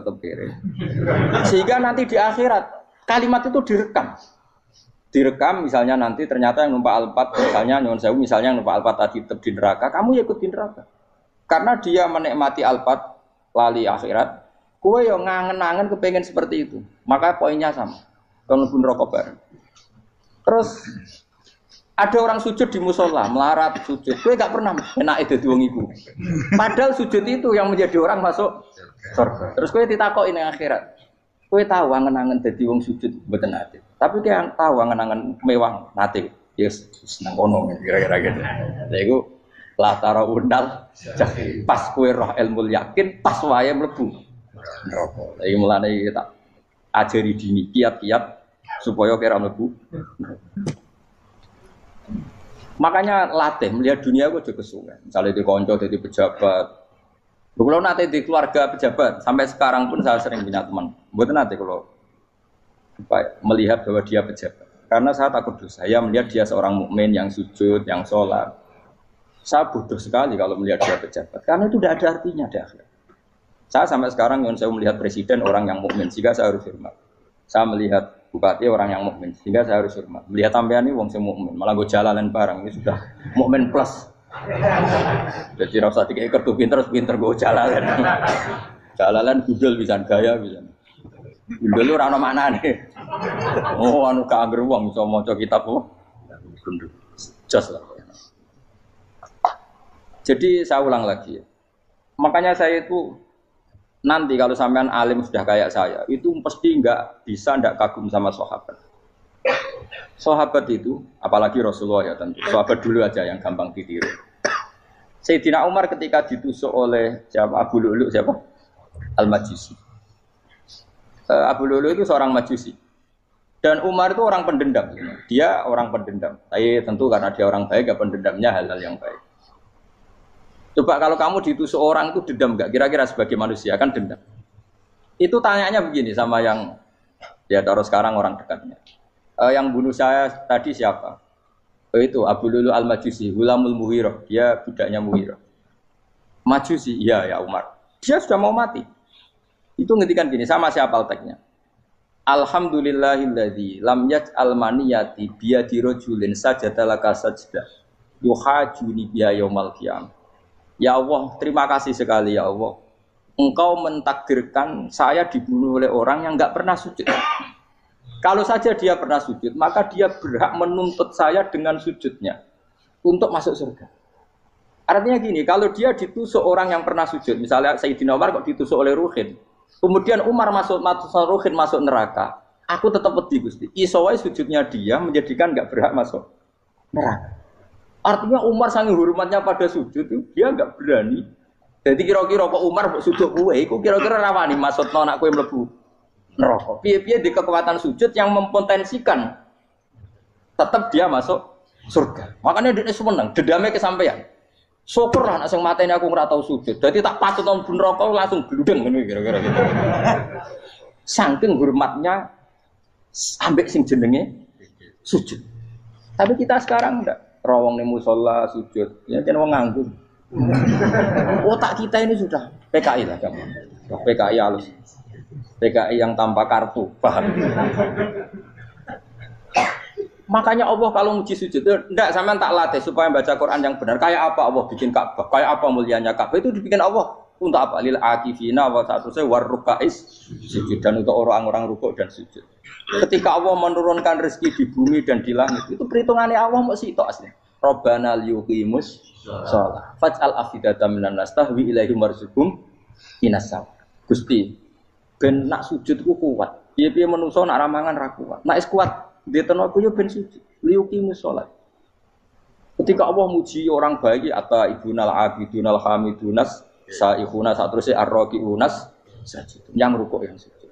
Sehingga nanti di akhirat kalimat itu direkam misalnya nanti ternyata yang numpak Alphard misalnya nyuwun sewu misalnya yang numpak Alphard tadi tetap di neraka, kamu ya ikut di neraka. Karena dia menikmati Alphard lali akhirat, kowe yo ngangen-angen kepengen seperti itu. Maka poinnya sama. Kon mlebu neraka bareng. Terus ada orang sujud di musola, melarat sujud. Kowe gak pernah enake dadi wong iku. Padahal sujud itu yang menjadi orang masuk surga. Terus kowe ditakoki ning akhirat. Kowe tahu angen-angen dadi wong sujud mboten nate. Tapi kowe tahu angen-angen mewah nate. Yes, seneng kono kira-kira gitu. Lha iku latara undal pas kowe roh ilmu yakin pas wae mlebu neraka. Lha iki mulane tak ajari dini kiat-kiat supaya kira mlebu. Makanya latih melihat dunia gue juga kesuwen. Misalnya di konco, di pejabat. Kalau nanti di keluarga pejabat, sampai sekarang pun saya sering punya teman. Buat nanti kalau melihat bahwa dia pejabat, karena saya takut dosa. Saya melihat dia seorang mukmin yang sujud, yang sholat. Saya bodoh sekali kalau melihat dia pejabat, karena itu tidak ada artinya di akhirat. Saya sampai sekarang yang saya melihat presiden orang yang mukmin, sehingga saya harus hormat. Saya melihat bupati orang yang mukmin, sehingga saya harus hormat. Melihat sampean ini wong sing mukmin, malah gue jalalan barang ini sudah mukmin plus. Jadi rasa tiga ekor tuh pinter gue jalalan. Jalalan gudel bisa gaya bisa. Gudel lu rano mana nih? Oh anu kager wong bisa maca kitab kok. Just lah. Jadi saya ulang lagi. Makanya saya itu nanti kalau sampean alim sudah kayak saya, itu pasti tidak kagum sama sahabat. Sahabat itu, apalagi Rasulullah ya tentu. Sahabat dulu aja yang gampang ditiru. Sayyidina Umar ketika ditusuk oleh siapa? Abu Lu'lu' siapa? Al-Majusi. Abu Lu'lu' itu seorang Majusi. Dan Umar itu orang pendendam. Dia orang pendendam. Tapi tentu karena dia orang baik, ya pendendamnya hal-hal yang baik. Coba kalau kamu ditusuk orang itu dendam enggak? Kira-kira sebagai manusia kan dendam. Itu tanyanya begini sama yang ya taruh sekarang orang dekatnya. Yang bunuh saya tadi siapa? Itu Abu Lu'lu' Al-Majusi, Hulamul Mughirah. Dia budaknya Mughirah. Majusi, iya ya Umar. Dia sudah mau mati. Itu ngetikan gini, sama siapa alteknya? Alhamdulillahilladzi lam yaj'al maniyati biyadi rajulin sajadalaka sajdah yuhajuni biya yaumal qiyamah. Ya Allah, terima kasih sekali ya Allah. Engkau mentakdirkan saya dibunuh oleh orang yang enggak pernah sujud. Kalau saja dia pernah sujud, maka dia berhak menuntut saya dengan sujudnya untuk masuk surga. Artinya gini, kalau dia ditusuk orang yang pernah sujud, misalnya Sayyidina Umar kok ditusuk oleh Ruhin, kemudian Umar Ruhin masuk neraka, aku tetap pedih Gusti. Isowai sujudnya dia menjadikan enggak berhak masuk neraka. Artinya Umar saking hormatnya pada sujud itu dia enggak berani. Jadi kira-kira kok Umar sujud kowe, iku kira-kira rawani maksudno anak kowe mlebu neraka. Piye-piye di kekuatan sujud yang mempotensikan tetap dia masuk surga. Makanya dia seneng, dendamnya kesampaian. Syukur lah nek sing mateni aku ora tau sujud. Dadi tak patut nang neraka langsung gludeng ngene kira-kira gitu. Saking hormatnya ambek sing jenenge sujud. Tapi kita sekarang ndak rawong ning musala sujud, ya kan wong nganggur. Otak kita ini sudah PKI lah kamu. PKI halus. PKI yang tanpa kartu, paham? Makanya Allah kalau muji sujud, enggak sampean tak latih supaya baca Quran yang benar. Kayak apa Allah bikin Ka'bah? Kayak apa mulianya Ka'bah? Itu dibikin Allah untuk apa? Lil akifina wa satusai warrukais sujud, dan untuk orang-orang rukuk dan sujud. Ketika Allah menurunkan rezeki di bumi dan di langit, itu perhitungannya Allah masih itu asli. Rabbana liyuqimus shalah faj'al afidatan minan nas tahwi ilaihim warzuqhum inasam. Gusti, ben nak sujud ku kuat. Piye-piye menungso nak ramangan ra kuat. Nak is kuat dia tenaga yo ben sujud, liyuqimus shalah. Ketika Allah muji orang baik atau ibunal abidunal hamidunas saihuna satruse arraqiunas sajid, yang rukuk yang sujud.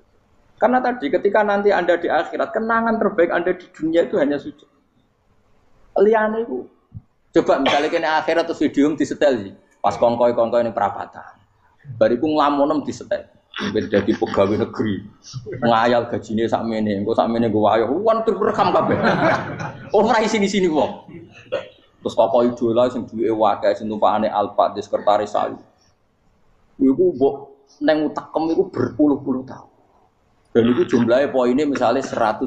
Karena tadi ketika nanti Anda di akhirat, kenangan terbaik Anda di dunia itu hanya sujud. Liyane iku coba misalnya kene akhirat terus video disetel sih. Pas kongkoi ini perapatan. Bariku nglamonem disetel. Ben dadi pegawai negeri. Ngayal gajine sakmene, engko sakmene nggo wayo. Wan direkam kabeh. Ora sini-sini wong. Terus tokoh idola sing duwe wae sing tumpakane Alphard di sekretaris saya. Iku mbok nang utakem iku berpuluh-puluh tahun. Dan itu jumlahnya poinnya misalnya 100.000.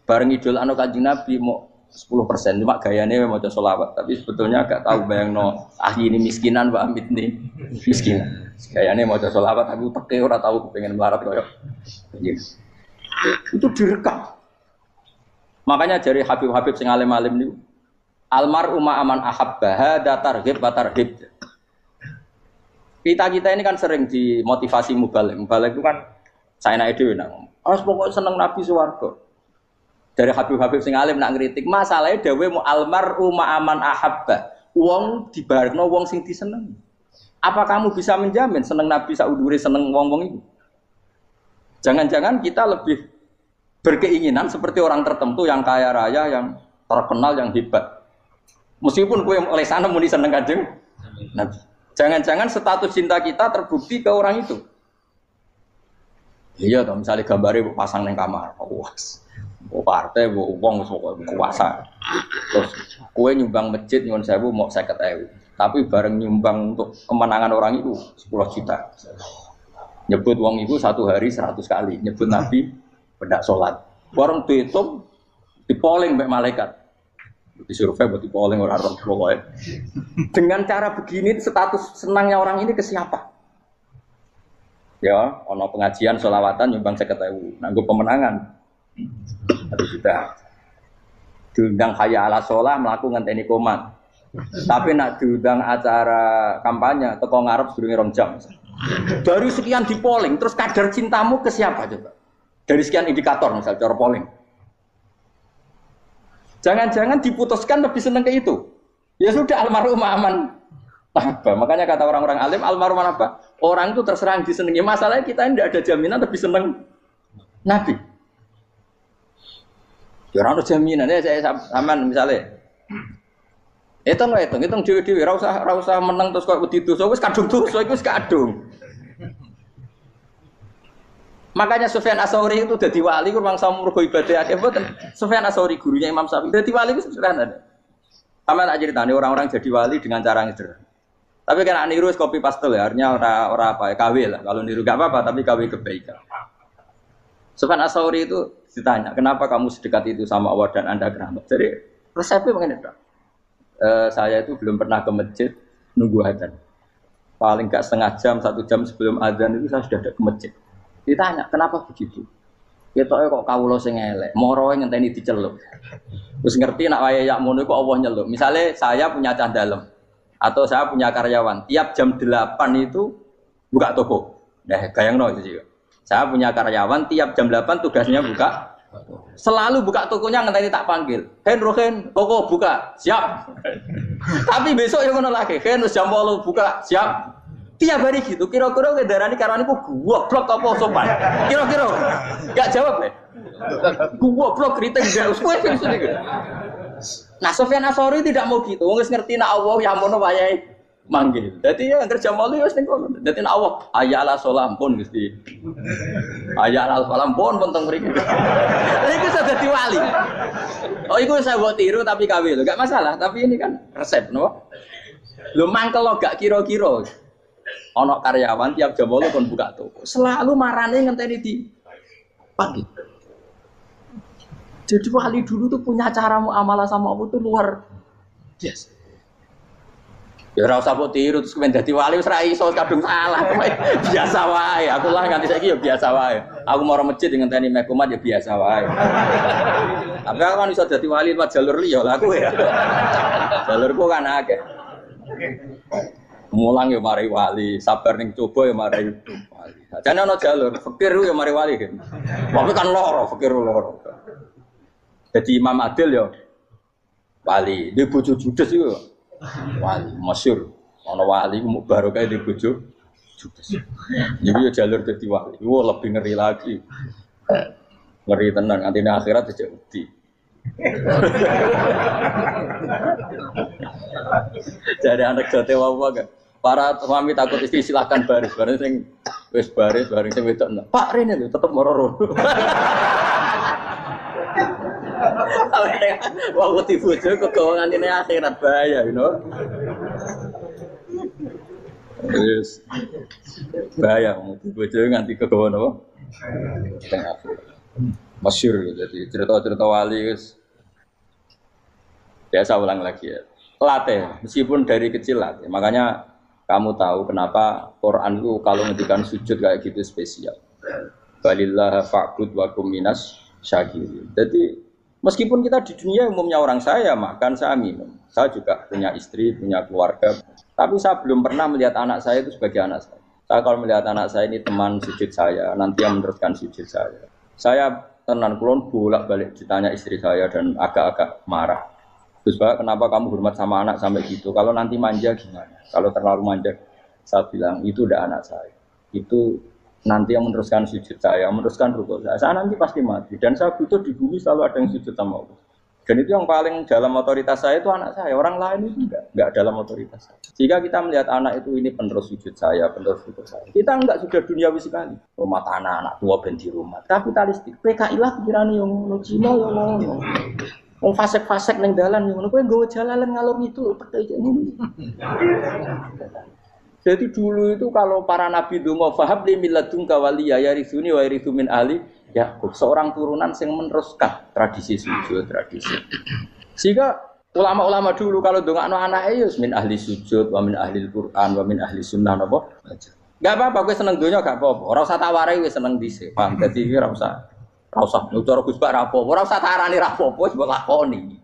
Bareng idol anu Kanjeng Nabi mau 10%, cuma gayanya mau coba sholawat. Tapi sebetulnya agak tahu bayangno ini miskinan Mbak Amit nih miskinan. Gayanya mau coba sholawat, aku teke ora tahu pengen melarat koyo. Yes. Itu direkam. Makanya dari Habib-habib sing alim-alim niku almar'u ma'aman ahabba hada targhib wa tarhib. Kita ini kan sering dimotivasi mubaligh. Mubaligh itu kan saya naik dhewe nak ngomong. Harus pokok seneng Nabi swarga. Dari Habib-habib sing alim nak ngritik, masalahnya dhewe mu almar'u ma'aman ahabba. Wong dibarengno wong sing disenengi. Apa kamu bisa menjamin seneng Nabi saudure seneng wong-wong itu? Jangan-jangan kita lebih berkeinginan seperti orang tertentu yang kaya raya, yang terkenal, yang hebat. Meskipun kowe oleh sana muni seneng Kanjeng Nabi. Jangan-jangan status cinta kita terbukti ke orang itu. Iya toh, misalnya gambarnya pasang neng kamar, puas. Partai, uang, kuasa. Terus kue nyumbang masjid nyuwun sewu mau 50.000. Tapi bareng nyumbang untuk kemenangan orang itu 10 juta. Nyebut uang itu satu hari 100 kali. Nyebut Nabi bedak sholat. Bareng dihitung, dipoling mbek malaikat. Disurvei buat dipoling orang pokoknya. Dengan cara begini status senangnya orang ini ke siapa? Ya, ono pengajian sholawatan nyumbang 50.000. Nanggo pemenangan. Tapi sudah diundang hayya ala sholah melaku ngenteni komat. Tapi nak diundang acara kampanye teko ngarep sedurunge 2 jam. Dari sekian di polling, terus kadar cintamu ke siapa coba? Dari sekian indikator misal cara polling. Jangan-jangan diputuskan lebih seneng ke itu. Ya sudah almarhum aman. Apa? Makanya kata orang-orang alim almarhum apa? Orang itu terserah disenangi. Masalahnya kita ini tidak ada jaminan lebih seneng Nabi. Ya orang ada jaminan ya saya aman misalnya. Hitung dewi-dewi. Rasa menang terus kau wedi dosa wis kadung dosa iku wis kadung. Makanya Sufyan Ats-Tsauri itu dadi wali ku mangsa mergo ibadah akeh mboten. Sufyan Ats-Tsauri gurunya Imam Syafi'i dadi wali ku sederhana. Sama tak ceritane orang-orang jadi wali dengan cara yang sederhana. Tapi kan niru copy paste ya, artinya ora apa ya KW lah. Kalau niru enggak apa-apa tapi KW kebaikan. Sufyan Ats-Tsauri itu ditanya, "Kenapa kamu sedekat itu sama Allah dan Anda keramat?" Jadi resepnya begini, Dok. Saya itu belum pernah ke masjid nunggu adzan. Paling enggak setengah jam, 1 jam sebelum adzan itu saya sudah ada ke masjid. Ditanya, "Kenapa begitu?" Ketoke kok kawula sing elek, moroe ngenteni diceluk. Wis ngerti nek wayahe yak ngono iku Allah nyeluk. Misale saya punya cah dalem atau saya punya karyawan, tiap jam 8 itu buka toko. Nah, bayangno itu sih. Saya punya karyawan tiap jam 8 tugasnya buka. Selalu buka tokonya ngenteni tak panggil. Rohen, koko buka, siap. Tapi besok ya ngono lagi, wis jam 8 buka, siap. Tiap hari gitu, kira-kira ngedarani karwaniku goblok apa sopan? Kira-kira enggak jawab ya? Goblok kritik enggak usah gitu. Nah, Sufyan Ats-Tsauri tidak mau gitu. Wis ngerti nek Allah ya mono wayahe manggil. Dadi ya kerja malu wis ning kono. Dadi nek Allah ayala salam pun Gusti. Ayala salam pun teng mriki. Iku sudah dadi wali. Oh iku saya buat tiru tapi kawe lho, gak masalah. Tapi ini kan resep, no? Lho mangkel lo gak kira-kira. Ono karyawan tiap jam 8 kon buka toko. Selalu marane ngenteni di pagi. Jadi wali dulu tuh punya cara muamalah sama Allah tuh luar biasa. Ya ora usah mbok tiru terus kemen dadi wali wis ra iso kadung salah. Biasa wae. Aku lah nganti saiki ya biasa wae. Aku mau masjid ngenteni mek umat ya biasa wae. Tapi aku kan iso dadi wali lewat jalur liya lah aku ya. Jalurku kan akeh. Mulang ya mari wali, sabar ning coba ya mari wali. Jane ana jalur fikir ya mari wali kan. Tapi kan loro, fikir loro. Jadi Imam Adil ya wali, di bojo judes iku wali masyhur. Ana wali barokah di bojo judes. Jadi ya jalur dadi wali. Wah lebih ngeri lagi. Ngeri tenan nganti akhirat aja wedi. Jadi anak jote wae kan. Para suami takut istri silakan baris, bareng sing wis baris, bareng sing wedok. Pak Rene lho tetep moro-moro. Wah, wedi bojo kegawangan ini akhirat bahaya, you know. Terus bahaya wedi bojo nganti kegawan apa? Tengah akhirat. Masyhur jadi cerita-cerita wali guys. Biasa ulang lagi ya. Latih, meskipun dari kecil latih. Makanya kamu tahu kenapa Quran itu kalau ngendikan sujud kayak gitu spesial. Balillah fa'bud wa kum minas syakirin. Jadi meskipun kita di dunia umumnya orang saya makan, saya minum. Saya juga punya istri, punya keluarga. Tapi saya belum pernah melihat anak saya itu sebagai anak saya. Saya kalau melihat anak saya ini teman sujud saya, nanti yang meneruskan sujud saya. Saya tenan kulon bolak-balik ditanya istri saya dan agak-agak marah. Terus Pak, kenapa kamu hormat sama anak sampai gitu? Kalau nanti manja gimana? Kalau terlalu manja, saya bilang itu udah anak saya. Itu nanti yang meneruskan sujud saya, meneruskan rukuk saya. Saya nanti pasti mati. Dan saya butuh di bumi selalu ada yang sujud sama Allah. Dan itu yang paling dalam otoritas saya itu anak saya. Orang lain itu enggak dalam otoritas saya. Jika kita melihat anak itu ini penerus sujud saya, penerus rukuk saya. Kita enggak sudah duniawi sekali. Rumah tanah, anak tua ben di rumah. Kapitalistik. PKI lah pikirannya yang ngono Cina yang ngono. Wong fasek-fasek ning dalan ngono kowe nggawa jalalan ngalor itu petek ngono. Jadi dulu itu kalau para nabi donga fahab li milladun kawaliya yarisuni wa yarithu min ahli Yakub, seorang turunan yang meneruskan tradisi sujud, tradisi. Sehingga ulama-ulama dulu kalau dongakno anake ya min ahli sujud wa min ahli Al-Qur'an wa min ahli sunnah napa. Enggak apa-apa kowe seneng donya gak apa-apa. Ora usah tak warai wis seneng dhisik. Paham? Dadi ora usah nutur Gus Bak rapopo, ora usah tarani rapopo wis mbok lakoni.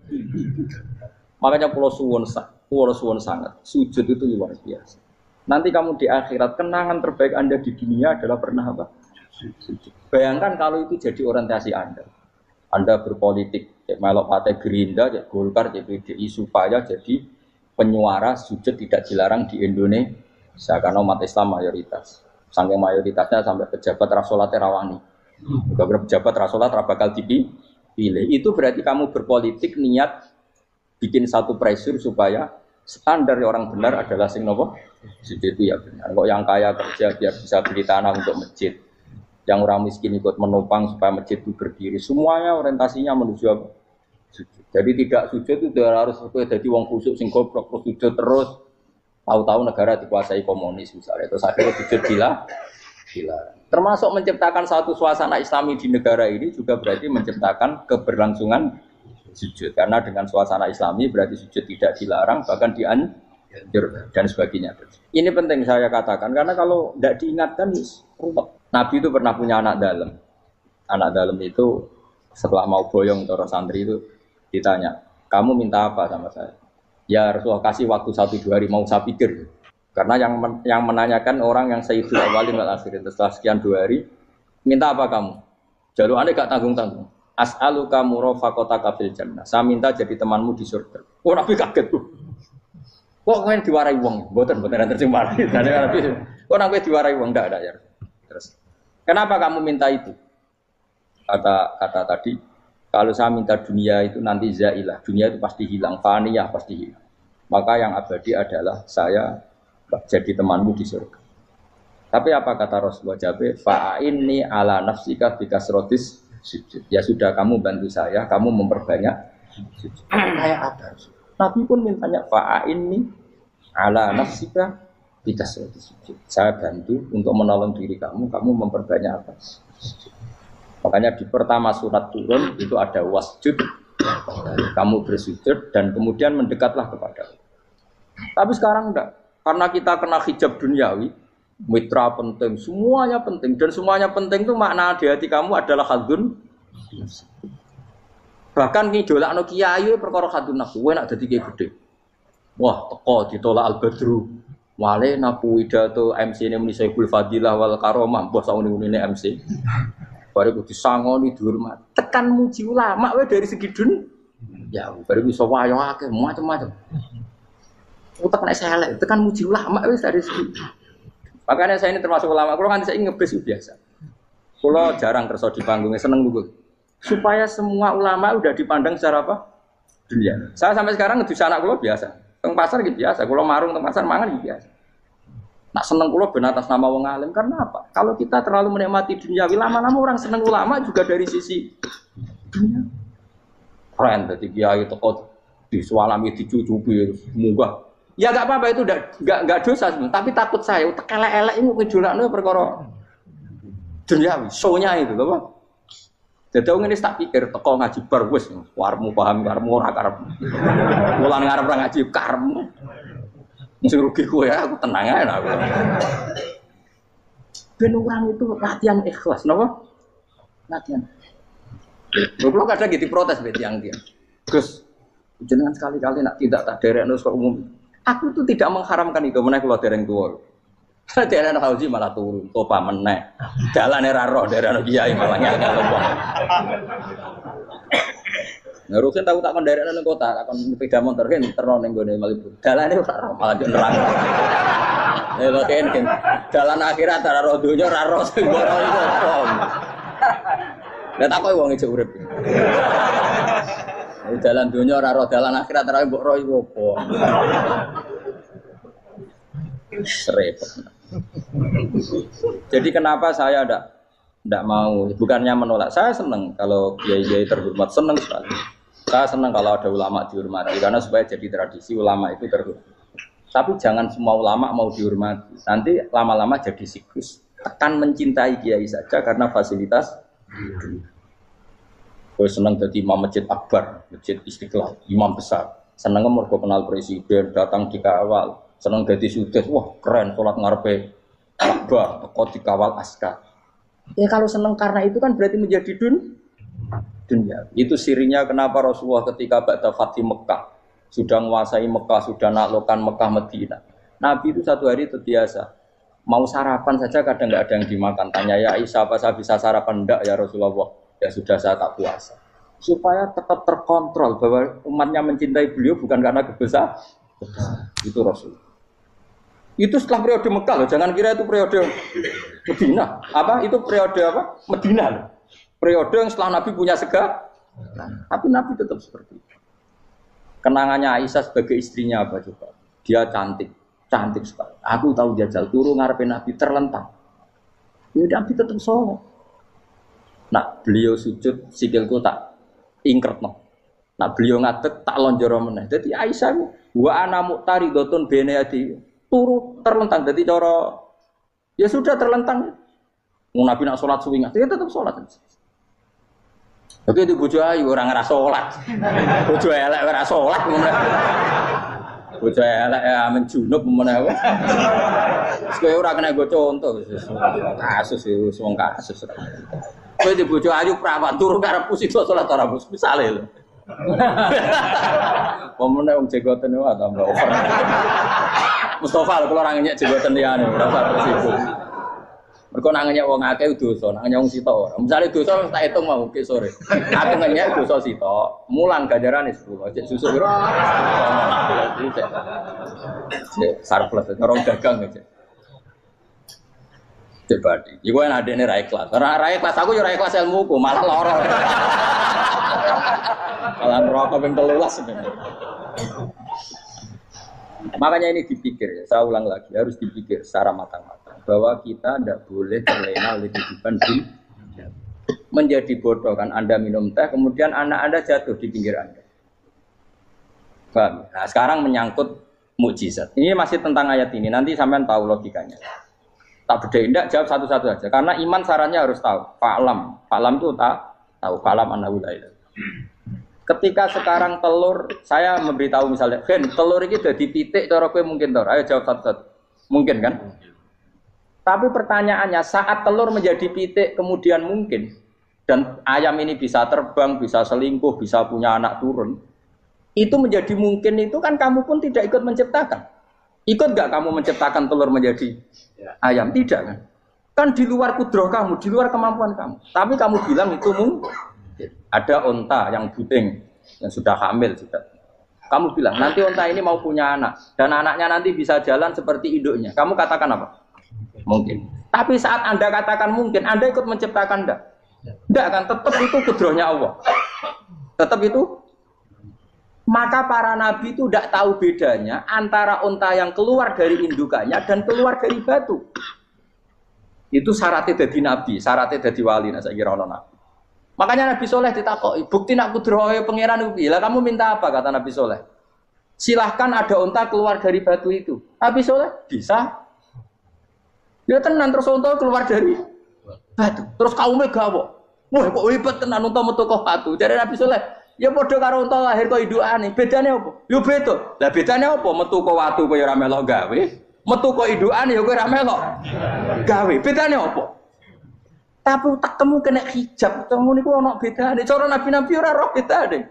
Makanya kula suwun sangat, sujud itu luar biasa. Nanti kamu di akhirat kenangan terbaik Anda di dunia adalah pernah apa? Sujud. Bayangkan kalau itu jadi orientasi Anda. Anda berpolitik, cek melok partai Gerindra, cek Golkar, cek PDI supaya jadi penyuara sujud tidak dilarang di Indonesia karena umat Islam mayoritas. Saking mayoritasnya sampai pejabat rasolat rawani. Beberapa pejabat rasolat bakal dipilih. Itu berarti kamu berpolitik niat bikin satu pressure supaya standar orang benar adalah sing nopo sujud itu ya benar. Kok yang kaya kerja biar bisa beli tanah untuk masjid, yang orang miskin ikut menopang supaya masjid itu berdiri. Semuanya orientasinya menuju apa? Sujud. Jadi tidak sujud itu harus jadi wong khusyuk sing goblok sujud terus. Tahu-tahu negara dikuasai komunis misalnya. Terus akhirnya sujud gila. Termasuk menciptakan satu suasana Islami di negara ini juga berarti menciptakan keberlangsungan sujud. Karena dengan suasana Islami berarti sujud tidak dilarang, bahkan dianjur dan sebagainya. Ini penting saya katakan karena kalau tidak diingatkan ruwet. Nabi itu pernah punya anak dalam. Anak dalam itu setelah mau boyong para santri itu ditanya, kamu minta apa sama saya? Ya Rasulullah kasih waktu 1-2 hari mau saya pikir. Karena yang menanyakan orang yang Sayyidul Awwalin wal Akhirin setelah sekian 2 hari, minta apa kamu? Jaluannya gak tanggung-tanggung. As'aluka murafaqataka fil jannah. Saya minta jadi temanmu di surga. Oh Nabi kaget tuh. Kok kalian diwarai wong? Mboten terjemah. Kok Nabi diwarai wong ndak ada ya. Terus kenapa kamu minta itu? Kata tadi, kalau saya minta dunia itu nanti zailah. Dunia itu pasti hilang, faniyah pasti hilang. Maka yang abadi adalah saya jadi temanmu di surga. Tapi apa kata Rasulullah Jabe? Fa'inni ala nafsika bikasrotis sujud. Ya sudah, kamu bantu saya, kamu memperbanyak sujud. Kayak ada. Nabi pun mintanya fa'inni ala nafsika bikasrotis sujud. Saya bantu untuk menolong diri kamu, kamu memperbanyak apa? Sujud. Makanya di pertama surat turun itu ada wasjud. Kamu bersujud dan kemudian mendekatlah kepada Allah. Tapi sekarang enggak. Karena kita kena hijab duniawi, mitra penting, semuanya penting. Dan semuanya penting itu makna di hati kamu adalah khadun. Bahkan ngidolakno kiai perkara khadun nafsu, kowe nak dadi kiai gede. Wah, teko ditolak Al-Badru. Wale napu pidato MC-ne muni Saiful Fadilah wal Karomah, mbah sauni-unine MC. Baru disangoni dihormat. Tekan muji ulama wae dari segi ya, baru bisa wayo akeh macam-macam. Utak nek elek, tekan muji ulama wis dari segi. Makanya saya ini termasuk ulama, kalau kan saya ngebes biasa. Kalau jarang kerso di panggungnya, seneng juga. Supaya semua ulama udah dipandang secara apa? Dunia. Saya sampai sekarang ngedus anak kalau biasa. Teng pasar gitu biasa. Kalau marung teng pasar mangan gitu biasa. Nak seneng kalau benar atas nama wong alim karena apa? Kalau kita terlalu menikmati dunia, lama-lama orang seneng ulama juga dari sisi dunia. Keren, jadi kiai toko disualami dicucupi, munggah. Ya enggak apa-apa itu enggak dosa sebenarnya, tapi takut saya utek elek-elek ini ngejolakno perkara duniawi, show-nya itu apa? Jadi wong ini tak pikir teko ngaji bar wis warmu paham karmu ora karep. Mulan ngarep ora ngaji karmu. Mesti rugi kowe ya, aku tenang ae aku. Ben orang itu latihan ikhlas, napa? Latihan. Lho kadang gitu protes mbek tiyang dia. Gus, jenengan sekali-kali nak tidak tak derekno kok umum. Aku itu tidak mengharamkan itu, meneh kula dereng tuwa. Dereng haji malah turu, topa meneh. Dalane ra roh dereng kiai malah ngel-ngel wong. Ngerusin tahu tak menderekno ning kota, tak kon sepeda motor kan terno ning gone Malibu. Dalane ora roh malah yo nerang. Lha kan dalan akhirat ora roh donya ora roh sing ora iso. Lah tak kowe wong ijo urip. Dalan dunia ora roh, dalan akhirat ora mbok roh iku apa. Repot. Jadi kenapa saya ndak mau, bukannya menolak. Saya senang kalau kiai-kiai terhormat, senang sekali. Saya senang kalau ada ulama dihormati karena supaya jadi tradisi ulama itu terhormat. Tapi jangan semua ulama mau dihormati. Nanti lama-lama jadi siklus. Tekan mencintai kiai saja karena fasilitas. Gue seneng jadi imam masjid akbar, masjid Istiqlal, imam besar. Seneng mergo kenal presiden, datang dikawal. Seneng jadi sudes, wah keren, sholat ngarepe Ka'bah, teko dikawal askar. Ya kalau seneng karena itu kan berarti menjadi dunia. Itu sirinya kenapa Rasulullah ketika ba'da Fatih Mekah sudah menguasai Mekah, sudah naklukkan Mekah Madinah. Nabi itu satu hari terbiasa. Mau sarapan saja kadang nggak ada yang dimakan. Tanya ya Aisyah, apa saya bisa sarapan? Enggak ya Rasulullah. Ya sudah saya tak puasa. Supaya tetap terkontrol bahwa umatnya mencintai beliau bukan karena kebesaran. Itu Rasul. Itu setelah periode Mekah loh. Jangan kira itu periode Medina. Apa? Itu periode apa? Medina loh. Periode yang setelah Nabi punya segala. Tapi Nabi tetap seperti itu. Kenangannya Aisyah sebagai istrinya apa coba? Dia cantik. Cantik sekali. Aku tahu jajal turu ngarepin Nabi terlentang. Ya Nabi tetap sholat. Nak beliau sujud sikilku tak ingkretno. Nak beliau ngadeg tak lonjoro meneh. Dadi Aisyah wa ana muqtaridotun bene adi turu terlentang. Dadi cara ya sudah terlentang. Mun Nabi nak salat suwi ya tetap salat. Oke di bojo ayu ora ngrasa salat. Bojo elek ora salat meneh. Bojo elek amen junub meneh. Kowe ora kena go contoh kasus wis wong kasus. Kowe di bojo ayu prawan turu karepku sida salat ora bos misale lho. Pemene wong jegoten wae tambah over. Mustofa lho kula ora ngenyek jegoten liyane ora usah tersibuk. Mergo nang ngenyek wong akeh dosa, nang ngenyek wong sitok ora. Misale dosa wis tak hitung mau ke sore. Aku ngenyek dosa sitok, mulang ganjarane 10. Cek susuk piro? Cek surplus orang dagang aja. Dibadi. Iku enak adene ra ikhlas. Ora ikhlas aku yo ra ikhlas ilmuku, malah lara. Malah rokok ping 13 sebenarnya. Makanya ini dipikir, ya, saya ulang lagi, harus dipikir secara matang-matang bahwa kita tidak boleh terlena oleh kehidupan dunia. Menjadi bodoh kan Anda minum teh, kemudian anak Anda jatuh di pinggir Anda. Paham? Nah, sekarang menyangkut mukjizat. Ini masih tentang ayat ini, nanti sampean tahu logikanya. Tak bedain, tidak jawab satu-satu aja. Karena iman sarannya harus tahu. Fa'lam itu tahu. Fa'lam annahu la ilaha. Ketika sekarang telur, saya memberitahu misalnya, Fen, telur ini udah dipitik, cara kowe mungkin tor. Ayo jawab satu-satu. Mungkin kan? Tapi pertanyaannya, saat telur menjadi pitik kemudian mungkin, dan ayam ini bisa terbang, bisa selingkuh, bisa punya anak turun, itu menjadi mungkin itu kan kamu pun tidak ikut menciptakan. Ikut gak kamu menciptakan telur menjadi ayam? Tidak kan? Kan di luar kudroh kamu, di luar kemampuan kamu. Tapi kamu bilang itu mungkin. Ada onta yang buting, yang sudah hamil sudah. Kamu bilang nanti onta ini mau punya anak dan anaknya nanti bisa jalan seperti induknya. Kamu katakan apa? Mungkin. Tapi saat Anda katakan mungkin, Anda ikut menciptakan enggak? Enggak kan? Tetap itu kudrohnya Allah. Tetap itu. Maka para nabi itu tidak tahu bedanya antara onta yang keluar dari indukannya dan keluar dari batu. Itu syaratnya jadi nabi, syaratnya jadi wali. Nah, saya kira nabi. Makanya Nabi Soleh ditakoki, bukti nak kudrohe pangeran ubi. Lah kamu minta apa kata Nabi Soleh? Silahkan ada unta keluar dari batu itu. Nabi Soleh bisa. Ya tenan terus unta keluar dari batu. Terus kaumnya gawo. Wah kok hebat tenan unta metu kok batu. Jadi Nabi Soleh, ya padha karo unta lahir kok indukane. Bedane apa? Yo beda. Lah bedane apa? Metu kok watu kok ya ora melok gawe. Metu kok indukane ya kok ora melok gawe. Bedane apa? Tapi tak temu kena hijab, temu niku ana bedane. Cara nabi-nabi ora roh bedane.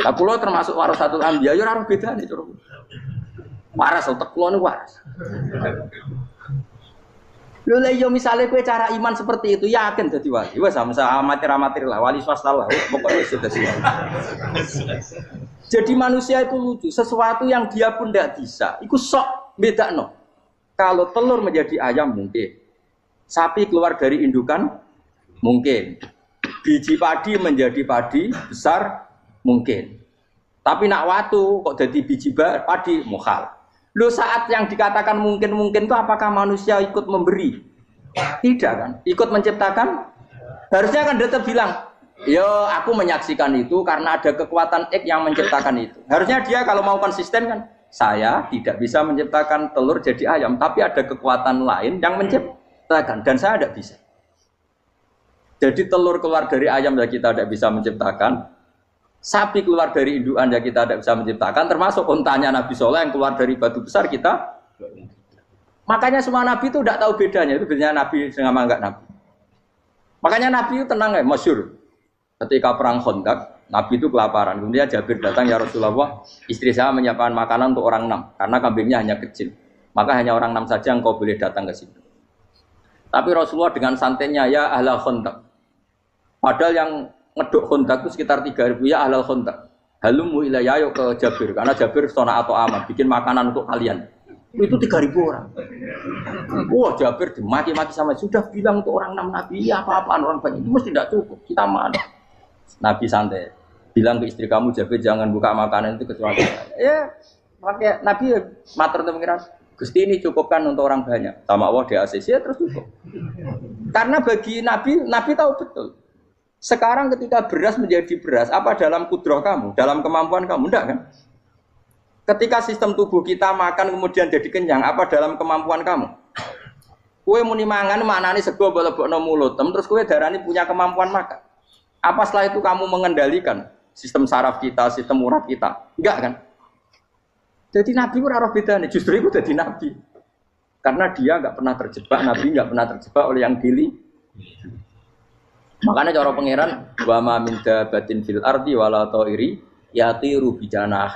Lah kula termasuk warasatul anbiya ya ora roh bedane cara. Waras utek kula niku waras. Lho lha yo misale kowe cara iman seperti itu yakin dadi wali. Wes sama amatir-amatir lah, wali swasta lah. Pokoke wis sudah siap. Jadi manusia itu lucu, sesuatu yang dia pun tidak bisa. Iku sok bedakno. Kalau telur menjadi ayam mungkin. Sapi keluar dari indukan mungkin, biji padi menjadi padi besar mungkin, tapi nak watu kok jadi biji padi mukhal. Lo saat yang dikatakan mungkin itu apakah manusia ikut memberi? Tidak kan? Ikut menciptakan? Harusnya kan dia bilang, yo aku menyaksikan itu karena ada kekuatan X yang menciptakan itu. Harusnya dia kalau mau konsisten kan, saya tidak bisa menciptakan telur jadi ayam, tapi ada kekuatan lain yang menciptakan. Dan saya tidak bisa. Jadi telur keluar dari ayam ya kita tidak bisa menciptakan. Sapi keluar dari indukan ya kita tidak bisa menciptakan. Termasuk untanya Nabi Soleh yang keluar dari batu besar kita. Makanya semua Nabi itu tidak tahu bedanya. Itu bedanya Nabi sama enggak Nabi. Makanya Nabi itu tenang ya, masyhur. Ketika perang Khandaq, Nabi itu kelaparan. Kemudian Jabir datang, ya Rasulullah, istri saya menyiapkan makanan untuk orang 6. Karena kambingnya hanya kecil. Maka hanya orang 6 saja yang kau boleh datang ke sini. Tapi Rasulullah dengan santainya, ya ahlal Khandaq. Padahal yang ngeduk Khandaq itu sekitar 3.000, ya ahlal Khandaq. Halumu ilayya yuk ke Jabir. Karena Jabir sona atau amat, bikin makanan untuk kalian. Itu 3.000 orang. Wah Jabir dimaki-maki sama, sudah bilang untuk orang 6 Nabi, ya apa-apaan orang banyak. Itu mesti tidak cukup, kita mana. Nabi santai. Bilang ke istri kamu, Jabir jangan buka makanan itu kecuali ya, makanya Nabi matur untuk mengira. Gusti ini cukupkan untuk orang banyak. Sama Allah di ACC ya terus cukup. Karena bagi Nabi tahu betul. Sekarang ketika beras menjadi beras, apa dalam kudroh kamu? Dalam kemampuan kamu? Enggak kan? Ketika sistem tubuh kita makan kemudian jadi kenyang, apa dalam kemampuan kamu? Kue muni mangan maknane sego bolebokno mulut, terus kue darani punya kemampuan makan. Apa setelah itu kamu mengendalikan sistem saraf kita, sistem urat kita? Enggak kan? Jadi Nabi itu ora bedane, justru itu jadi Nabi. Karena dia enggak pernah terjebak, Nabi enggak pernah terjebak oleh yang dili. Makanya cara pangeran wa ma min dabatin fil ardi wala ta'iri yatiru bijana